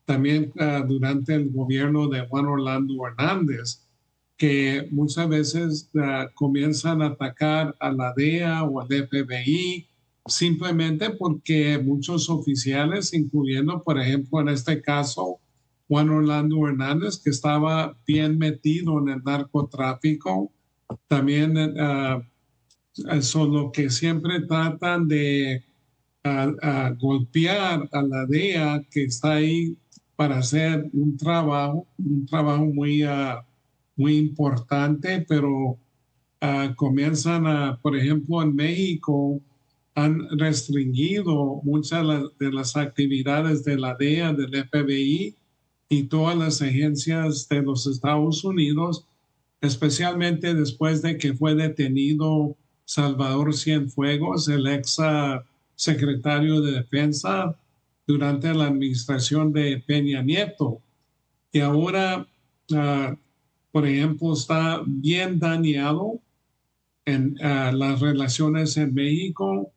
Speaker 3: también durante el gobierno de Juan Orlando Hernández, que muchas veces comienzan a atacar a la DEA o al FBI simplemente porque muchos oficiales, incluyendo, por ejemplo, en este caso, Juan Orlando Hernández, que estaba bien metido en el narcotráfico, también son lo que siempre tratan de golpear a la DEA, que está ahí para hacer un trabajo muy, muy importante, pero comienzan por ejemplo, en México han restringido muchas de las actividades de la DEA, del FBI y todas las agencias de los Estados Unidos, especialmente después de que fue detenido Salvador Cienfuegos, el ex secretario de Defensa durante la administración de Peña Nieto. Y ahora, por ejemplo, está bien dañado en las relaciones en México,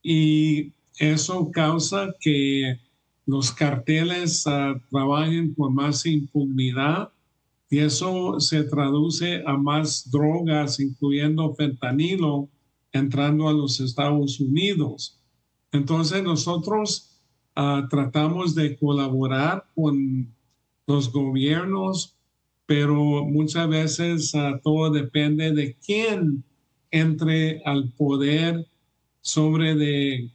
Speaker 3: y eso causa que los carteles trabajen con más impunidad, y eso se traduce a más drogas, incluyendo fentanilo, entrando a los Estados Unidos. Entonces nosotros tratamos de colaborar con los gobiernos, pero muchas veces todo depende de quién entre al poder sobre de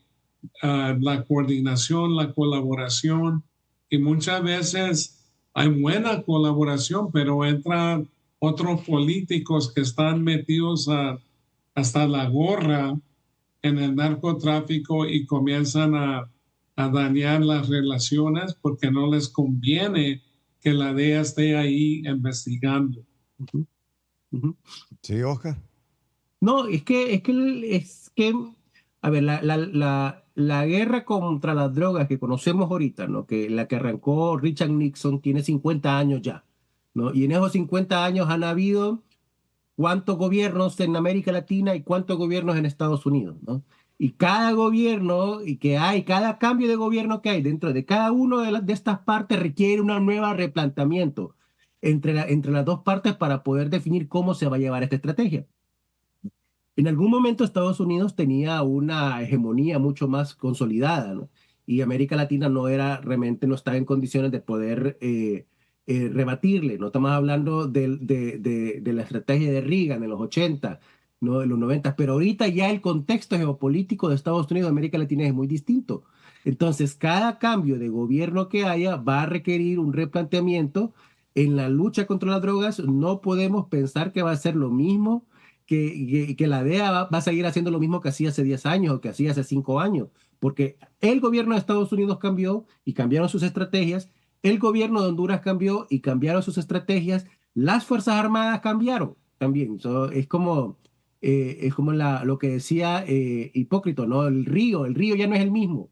Speaker 3: la coordinación, la colaboración, y muchas veces hay buena colaboración, pero entran otros políticos que están metidos hasta la gorra en el narcotráfico y comienzan a a dañar las relaciones porque no les conviene que la DEA esté ahí investigando.
Speaker 2: Ujú, ujú.
Speaker 1: Sí, Oscar.
Speaker 2: No, a ver, la guerra contra las drogas que conocemos ahorita, ¿no? Que la que arrancó Richard Nixon tiene 50 años ya, ¿no? Y en esos 50 años han habido cuántos gobiernos en América Latina y cuántos gobiernos en Estados Unidos, ¿no? Y cada gobierno cada cambio de gobierno que hay dentro de cada una de estas partes requiere una nueva replanteamiento entre las dos partes para poder definir cómo se va a llevar esta estrategia. En algún momento Estados Unidos tenía una hegemonía mucho más consolidada, ¿no? Y América Latina realmente no estaba en condiciones de poder rebatirle. No estamos hablando de la estrategia de Reagan en los 80, ¿no? En los 90, pero ahorita ya el contexto geopolítico de Estados Unidos y América Latina es muy distinto. Entonces, cada cambio de gobierno que haya va a requerir un replanteamiento. En la lucha contra las drogas no podemos pensar que va a ser lo mismo que la DEA va a seguir haciendo lo mismo que hacía hace 10 años o que hacía hace 5 años, porque el gobierno de Estados Unidos cambió y cambiaron sus estrategias, el gobierno de Honduras cambió y cambiaron sus estrategias, las Fuerzas Armadas cambiaron también. Es como lo que decía Hipócrito, ¿no? El río ya no es el mismo,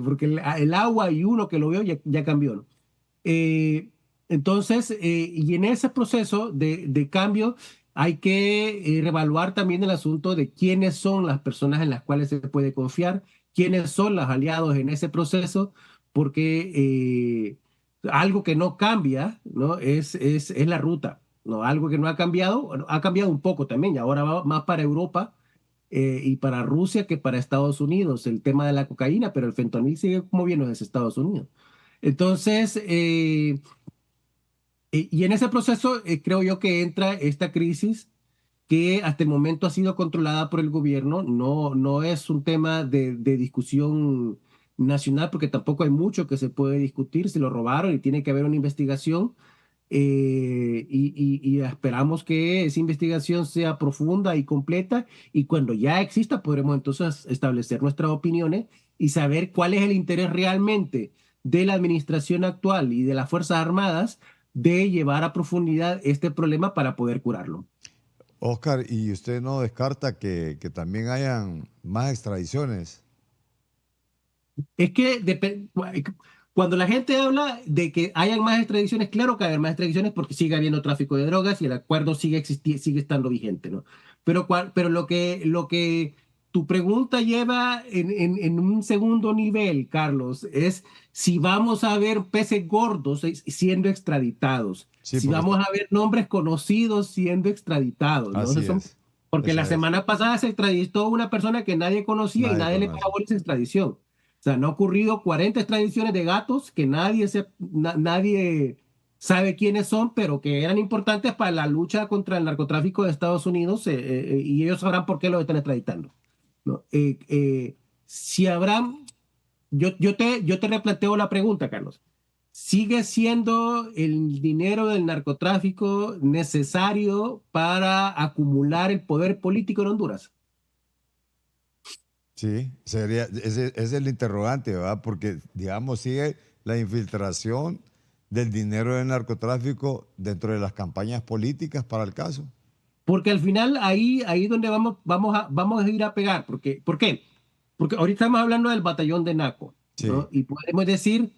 Speaker 2: porque el agua y uno que lo veo ya cambió, ¿no? Entonces, y en ese proceso de cambio hay que reevaluar también el asunto de quiénes son las personas en las cuales se puede confiar, quiénes son los aliados en ese proceso, porque algo que no cambia, ¿no? Es la ruta, ¿no? Algo que no ha cambiado, bueno, ha cambiado un poco también, y ahora va más para Europa y para Rusia que para Estados Unidos, el tema de la cocaína, pero el fentanil sigue moviendo desde Estados Unidos. Entonces, y en ese proceso creo yo que entra esta crisis que hasta el momento ha sido controlada por el gobierno. No es un tema de discusión nacional porque tampoco hay mucho que se puede discutir. Se lo robaron y tiene que haber una investigación. Y esperamos que esa investigación sea profunda y completa y cuando ya exista podremos entonces establecer nuestras opiniones y saber cuál es el interés realmente de la administración actual y de las Fuerzas Armadas de llevar a profundidad este problema para poder curarlo.
Speaker 1: Oscar, ¿y usted no descarta que también hayan más extradiciones?
Speaker 2: Es que cuando la gente habla de que hayan más extradiciones, claro que hay más extradiciones porque sigue habiendo tráfico de drogas y el acuerdo sigue estando vigente, ¿no? Pero lo que tu pregunta lleva en un segundo nivel, Carlos, es si vamos a ver peces gordos siendo extraditados,
Speaker 1: Sí,
Speaker 2: si
Speaker 1: porque
Speaker 2: vamos a ver nombres conocidos siendo extraditados, ¿no?
Speaker 1: así es.
Speaker 2: Porque la
Speaker 1: Esa es.
Speaker 2: semana pasada se extraditó una persona que nadie conocía y
Speaker 1: Nadie
Speaker 2: nadie le
Speaker 1: conoce.
Speaker 2: pagó esa extradición. O sea, no ha ocurrido 40 extradiciones de gatos que nadie sabe quiénes son, pero que eran importantes para la lucha contra el narcotráfico de Estados Unidos y ellos sabrán por qué los están extraditando, ¿no? Si Abraham, yo te replanteo la pregunta, Carlos. ¿Sigue siendo el dinero del narcotráfico necesario para acumular el poder político en Honduras?
Speaker 1: Sí, ese es el interrogante, ¿verdad? Porque, digamos, sigue la infiltración del dinero del narcotráfico dentro de las campañas políticas para el caso.
Speaker 2: Porque al final ahí donde vamos a ir a pegar. ¿Por qué? Porque ahorita estamos hablando del batallón de Naco,
Speaker 1: Sí,
Speaker 2: ¿no? Y podemos decir,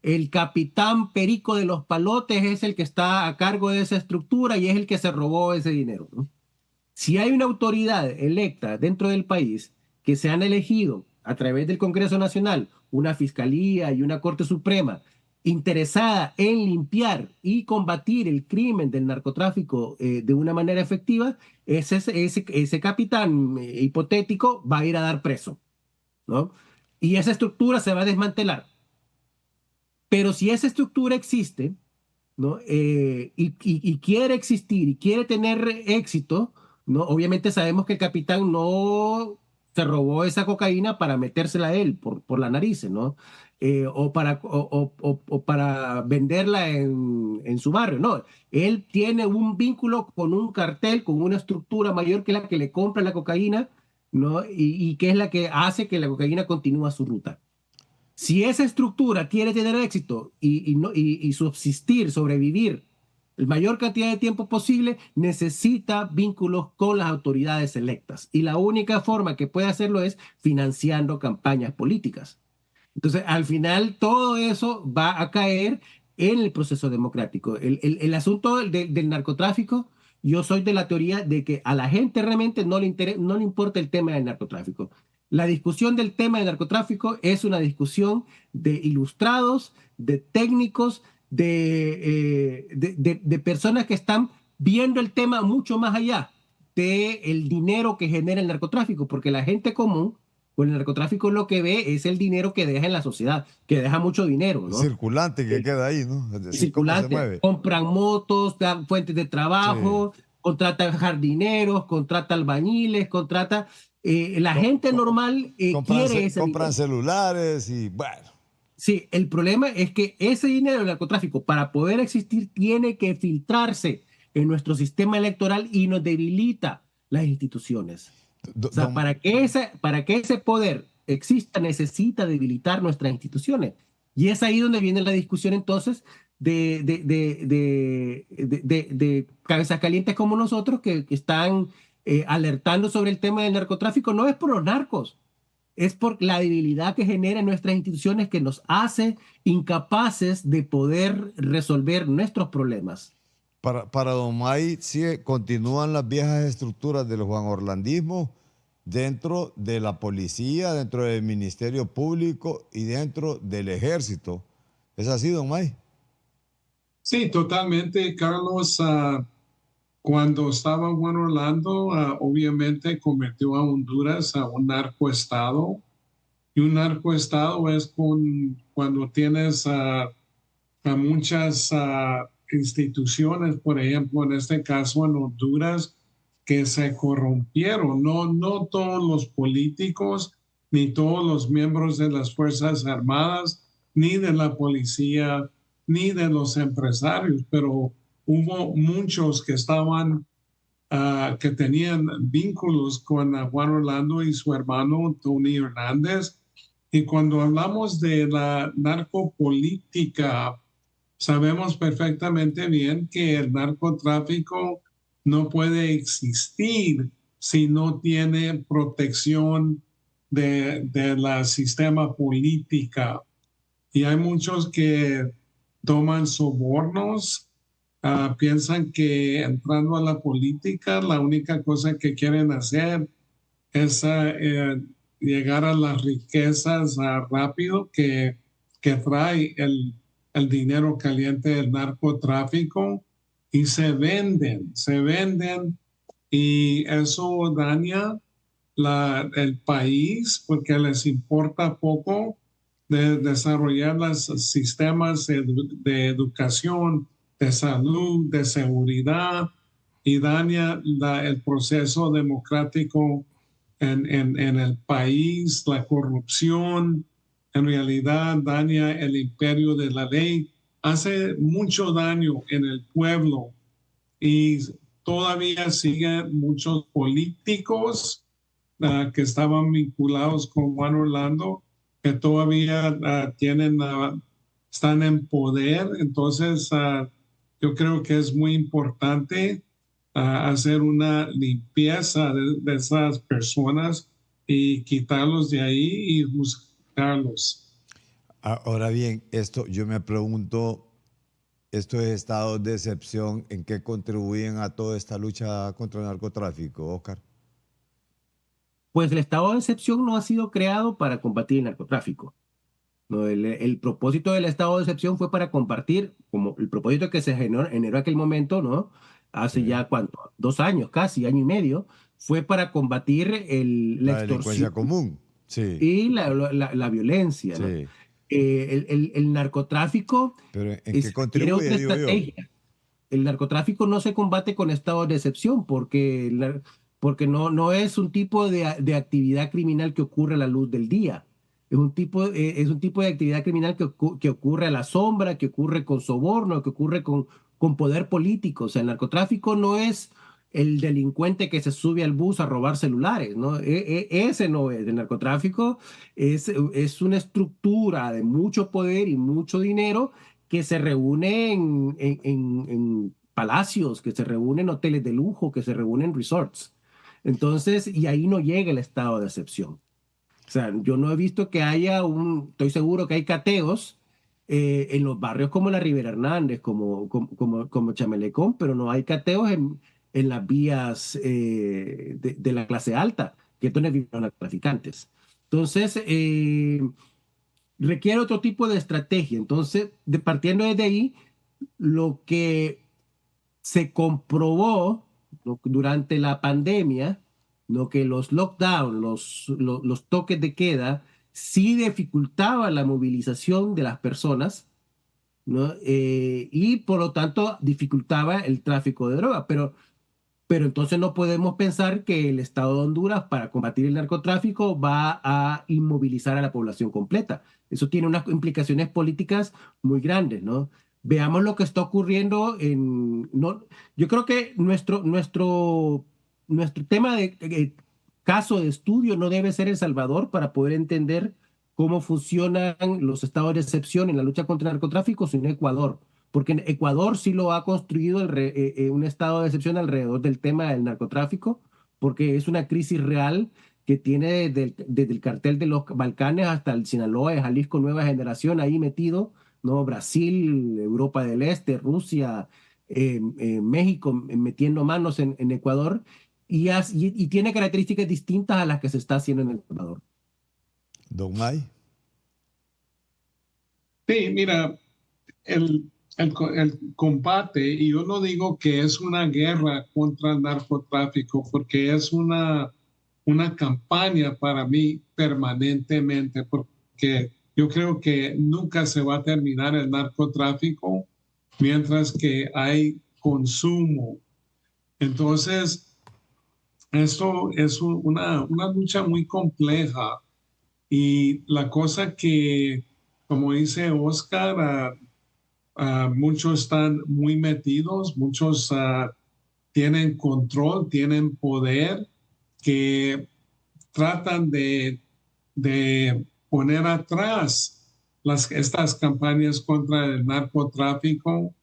Speaker 2: el capitán Perico de los Palotes es el que está a cargo de esa estructura y es el que se robó ese dinero, ¿no? Si hay una autoridad electa dentro del país que se han elegido a través del Congreso Nacional, una fiscalía y una Corte Suprema interesada en limpiar y combatir el crimen del narcotráfico de una manera efectiva, ese capitán hipotético va a ir a dar preso, ¿no? Y esa estructura se va a desmantelar. Pero si esa estructura existe, ¿no? Y quiere existir y quiere tener éxito, ¿no? Obviamente sabemos que el capitán no se robó esa cocaína para metérsela a él por la nariz, ¿no? O para venderla en su barrio, no. Él tiene un vínculo con un cartel, con una estructura mayor que la que le compra la cocaína, ¿no? Y que es la que hace que la cocaína continúe su ruta. Si esa estructura quiere tener éxito y subsistir, sobrevivir la mayor cantidad de tiempo posible, necesita vínculos con las autoridades electas. Y la única forma que puede hacerlo es financiando campañas políticas. Entonces, al final, todo eso va a caer en el proceso democrático. El asunto del narcotráfico, yo soy de la teoría de que a la gente realmente no le importa el tema del narcotráfico. La discusión del tema del narcotráfico es una discusión de ilustrados, de técnicos, de personas que están viendo el tema mucho más allá del dinero que genera el narcotráfico, porque la gente común, con el narcotráfico lo que ve es el dinero que deja en la sociedad, que deja mucho dinero,
Speaker 1: El
Speaker 2: ¿no?
Speaker 1: circulante que queda ahí, ¿no? Es decir, cómo se
Speaker 2: Circulante,
Speaker 1: mueve.
Speaker 2: compran motos, dan fuentes de
Speaker 1: Sí.
Speaker 2: trabajo, contratan jardineros, contrata albañiles, la
Speaker 1: Co-
Speaker 2: gente
Speaker 1: co-
Speaker 2: normal
Speaker 1: compran,
Speaker 2: quiere ese
Speaker 1: compran
Speaker 2: dinero.
Speaker 1: celulares y bueno.
Speaker 2: Sí, el problema es que ese dinero del narcotráfico, para poder existir, tiene que filtrarse en nuestro sistema electoral y nos debilita las instituciones. O sea,
Speaker 1: Don,
Speaker 2: para que ese poder exista, necesita debilitar nuestras instituciones. Y es ahí donde viene la discusión entonces de cabezas calientes como nosotros que están alertando sobre el tema del narcotráfico. No es por los narcos, es por la debilidad que genera en nuestras instituciones que nos hace incapaces de poder resolver nuestros problemas.
Speaker 1: para Don May, sí, continúan las viejas estructuras del Juan Orlandismo dentro de la policía, dentro del Ministerio Público y dentro del Ejército. ¿Es así, Don May?
Speaker 3: Sí, totalmente, Carlos. Cuando estaba Juan Orlando, obviamente convirtió a Honduras a un narcoestado. Y un narcoestado es cuando tienes a muchas instituciones, por ejemplo, en este caso en Honduras, que se corrompieron. No, no todos los políticos, ni todos los miembros de las Fuerzas Armadas, ni de la policía, ni de los empresarios, pero hubo muchos que estaban, que tenían vínculos con Juan Orlando y su hermano Tony Hernández. Y cuando hablamos de la narcopolítica, sabemos perfectamente bien que el narcotráfico no puede existir si no tiene protección de la sistema política. Y hay muchos que toman sobornos, piensan que entrando a la política, la única cosa que quieren hacer es llegar a las riquezas rápido que trae el dinero caliente del narcotráfico y se venden y eso daña el país porque les importa poco de desarrollar los sistemas de educación, de salud, de seguridad y daña el proceso democrático en el país, la corrupción, en realidad daña el imperio de la ley, hace mucho daño en el pueblo y todavía siguen muchos políticos que estaban vinculados con Juan Orlando, que todavía están en poder. Entonces, yo creo que es muy importante hacer una limpieza de esas personas y quitarlos de ahí y juzgarlos.
Speaker 1: Ahora bien, esto yo me pregunto, estos estados de excepción, ¿en qué contribuyen a toda esta lucha contra el narcotráfico, Oscar?
Speaker 2: Pues el estado de excepción no ha sido creado para combatir el narcotráfico. No, el propósito del estado de excepción fue para compartir, como el propósito que se generó en aquel momento, ¿no? Hace
Speaker 1: Sí.
Speaker 2: ya, ¿cuánto? 2 años, casi, año y medio, fue para combatir la
Speaker 1: La delincuencia
Speaker 2: extorsión
Speaker 1: común, sí,
Speaker 2: y la violencia, ¿no?
Speaker 1: sí.
Speaker 2: El narcotráfico
Speaker 1: Pero ¿en qué
Speaker 2: tiene otra
Speaker 1: contribuye, digo yo?
Speaker 2: estrategia. El narcotráfico no se combate con estados de excepción porque, porque no es un tipo de actividad criminal que ocurre a la luz del día. Es un tipo de actividad criminal que ocurre a la sombra, que ocurre con soborno, que ocurre con poder político. O sea, el narcotráfico no es el delincuente que se sube al bus a robar celulares, ¿no? Ese no es. El narcotráfico es una estructura de mucho poder y mucho dinero que se reúne en palacios, que se reúne en hoteles de lujo, que se reúne en resorts. Entonces, y ahí no llega el estado de excepción. O sea, yo no he visto que haya estoy seguro que hay cateos en los barrios como la Rivera Hernández, como Chamelecón, pero no hay cateos en las vías de la clase alta, que es donde viven los narcotraficantes. Entonces, requiere otro tipo de estrategia. Entonces, partiendo desde ahí, lo que se comprobó, ¿no?, durante la pandemia, ¿no?, que los lockdowns, los toques de queda, sí dificultaban la movilización de las personas, ¿no? Y por lo tanto dificultaba el tráfico de droga. Pero entonces no podemos pensar que el Estado de Honduras, para combatir el narcotráfico, va a inmovilizar a la población completa. Eso tiene unas implicaciones políticas muy grandes, ¿no? Veamos lo que está ocurriendo no, yo creo que nuestro tema de caso de estudio no debe ser El Salvador para poder entender cómo funcionan los estados de excepción en la lucha contra el narcotráfico, sino Ecuador, porque en Ecuador sí lo ha construido un estado de excepción alrededor del tema del narcotráfico, porque es una crisis real que tiene desde el cartel de los Balcanes hasta el Sinaloa, de Jalisco, nueva generación ahí metido, ¿no? Brasil, Europa del Este, Rusia, México metiendo manos en Ecuador, y tiene características distintas a las que se está haciendo en El Salvador.
Speaker 1: Don May.
Speaker 3: Sí, mira, el combate, y yo no digo que es una guerra contra el narcotráfico, porque es una campaña para mí permanentemente, porque yo creo que nunca se va a terminar el narcotráfico mientras que hay consumo. Entonces, esto es una lucha muy compleja, y la cosa que, como dice Oscar, muchos están muy metidos, muchos tienen control, tienen poder, que tratan de poner atrás estas campañas contra el narcotráfico.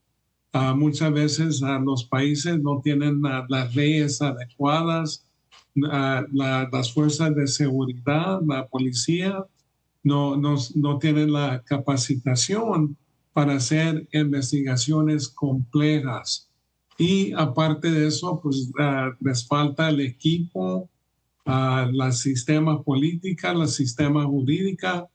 Speaker 3: Muchas veces los países no tienen las leyes adecuadas, las fuerzas de seguridad, la policía, no tienen la capacitación para hacer investigaciones complejas. Y aparte de eso, pues les falta el equipo, la sistema política, la sistema jurídica.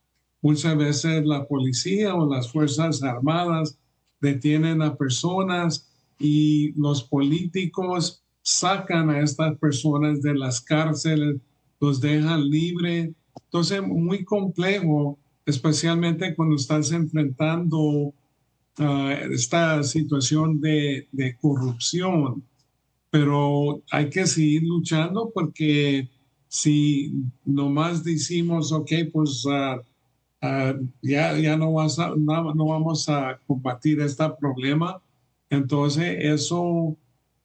Speaker 3: Muchas veces la policía o las fuerzas armadas detienen a personas, y los políticos sacan a estas personas de las cárceles, los dejan libre. Entonces, muy complejo, especialmente cuando estás enfrentando esta situación de corrupción. Pero hay que seguir luchando, porque si nomás decimos, ok, pues ya no vamos a combatir este problema, entonces eso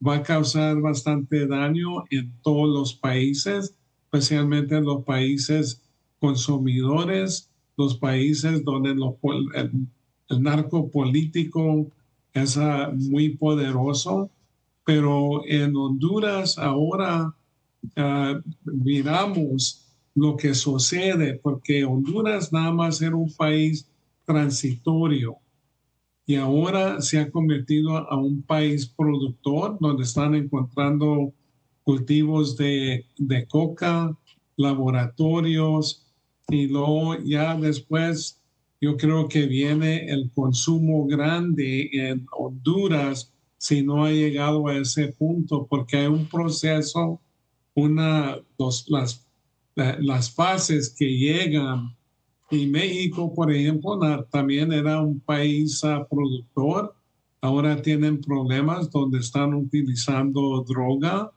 Speaker 3: va a causar bastante daño en todos los países, especialmente en los países consumidores, los países donde el narco político es muy poderoso. Pero en Honduras ahora miramos lo que sucede, porque Honduras nada más era un país transitorio, y ahora se ha convertido a un país productor, donde están encontrando cultivos de coca, laboratorios, y luego ya después yo creo que viene el consumo grande en Honduras, si no ha llegado a ese punto, porque hay un proceso, las fases que llegan. Y México, por ejemplo, también era un país productor. Ahora tienen problemas donde están utilizando droga,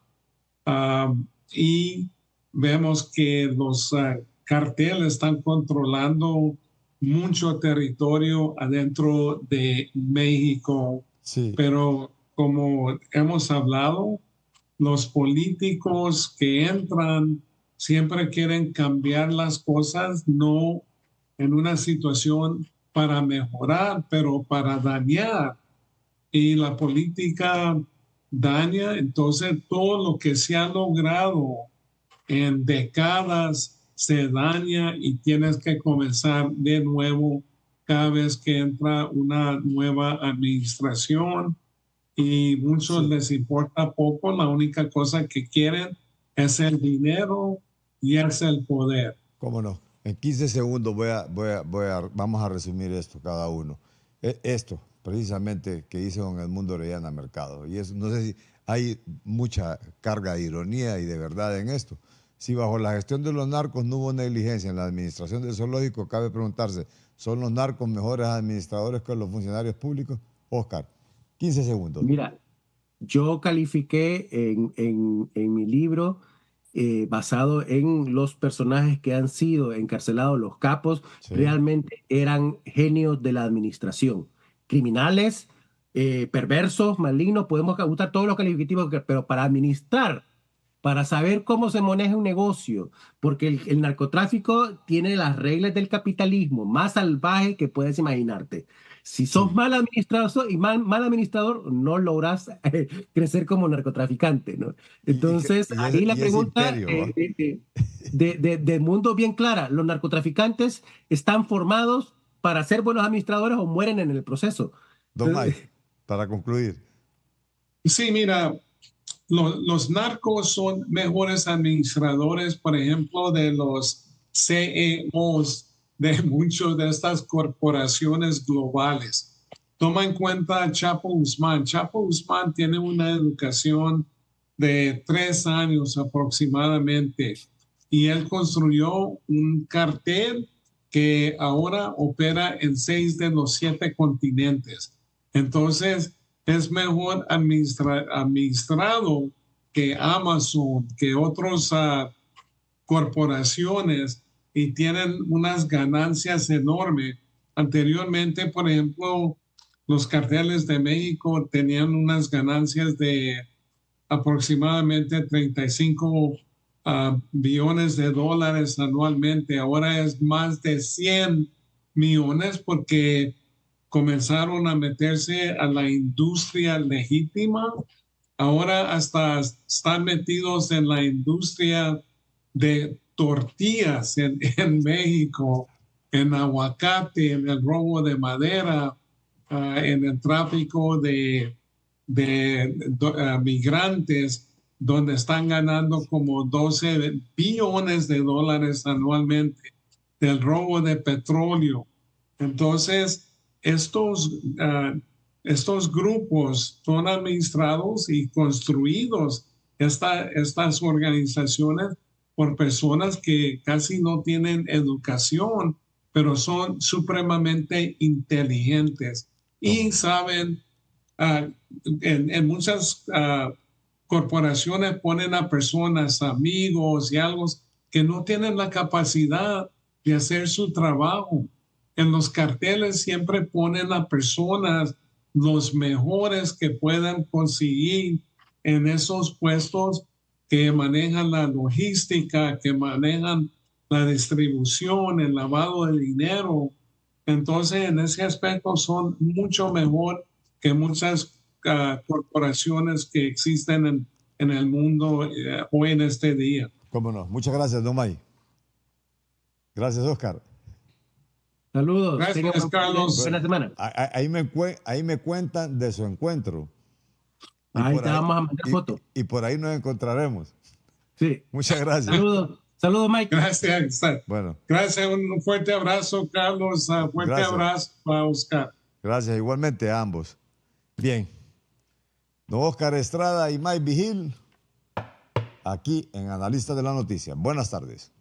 Speaker 3: y vemos que los carteles están controlando mucho territorio adentro de México.
Speaker 1: Sí.
Speaker 3: Pero como hemos hablado, los políticos que entran siempre quieren cambiar las cosas, no en una situación para mejorar, pero para dañar. Y la política daña, entonces todo lo que se ha logrado en décadas se daña y tienes que comenzar de nuevo cada vez que entra una nueva administración y muchos les importa poco, la única cosa que quieren es el dinero y es el poder.
Speaker 1: ¿Cómo no? En 15 segundos vamos a resumir esto cada uno. Esto, precisamente, que dice don Edmundo Orellana Mercado. Y eso, no sé si hay mucha carga de ironía y de verdad en esto. Si bajo la gestión de los narcos no hubo negligencia en la administración del zoológico, cabe preguntarse, ¿son los narcos mejores administradores que los funcionarios públicos? Oscar, 15 segundos.
Speaker 2: Mira, yo califiqué en mi libro, basado en los personajes que han sido encarcelados, los capos,
Speaker 1: Sí.
Speaker 2: realmente eran genios de la administración. Criminales, perversos, malignos, podemos usar todos los calificativos, pero para administrar, para saber cómo se maneja un negocio, porque el narcotráfico tiene las reglas del capitalismo más salvaje que puedes imaginarte. Si sos
Speaker 1: Sí.
Speaker 2: mal administrador y mal administrador, no logras crecer como narcotraficante, ¿no? Entonces, ahí la pregunta de mundo bien clara. ¿Los narcotraficantes están formados para ser buenos administradores o mueren en el proceso?
Speaker 1: Don Mike, para concluir.
Speaker 3: Sí, mira, los narcos son mejores administradores, por ejemplo, de los CEOs de muchas de estas corporaciones globales. Toma en cuenta a Chapo Guzmán. Chapo Guzmán tiene una educación de 3 años aproximadamente y él construyó un cartel que ahora opera en 6 de los 7 continentes. Entonces, es mejor administrado que Amazon, que otras corporaciones y tienen unas ganancias enormes. Anteriormente, por ejemplo, los carteles de México tenían unas ganancias de aproximadamente 35 billones de dólares anualmente. Ahora es más de 100 millones porque comenzaron a meterse a la industria legítima. Ahora hasta están metidos en la industria de tortillas en México, en aguacate, en el robo de madera, en el tráfico de migrantes, donde están ganando como 12 billones de dólares anualmente, del robo de petróleo. Entonces, estos grupos son administrados y construidos, estas organizaciones, por personas que casi no tienen educación, pero son supremamente inteligentes y saben, en muchas corporaciones ponen a personas, amigos y algo que no tienen la capacidad de hacer su trabajo. En los carteles siempre ponen a personas los mejores que puedan conseguir en esos puestos que manejan la logística, que manejan la distribución, el lavado de dinero. Entonces, en ese aspecto son mucho mejor que muchas corporaciones que existen en el mundo hoy en este día.
Speaker 1: Cómo no. Muchas gracias, don Mike. Gracias, Oscar.
Speaker 2: Saludos.
Speaker 3: Gracias, Carlos.
Speaker 2: Buena semana.
Speaker 1: Ahí me cuentan de su encuentro.
Speaker 2: Ahí te vamos a mandar fotos.
Speaker 1: Y por ahí nos encontraremos.
Speaker 2: Sí.
Speaker 1: Muchas gracias.
Speaker 2: Saludos, Mike.
Speaker 3: Gracias.
Speaker 1: Bueno.
Speaker 3: Gracias, un fuerte abrazo, Carlos. Fuerte abrazo a Oscar.
Speaker 1: Gracias, igualmente a ambos. Bien. Don Oscar Estrada y Mike Vigil, aquí en Analistas de la Noticia. Buenas tardes.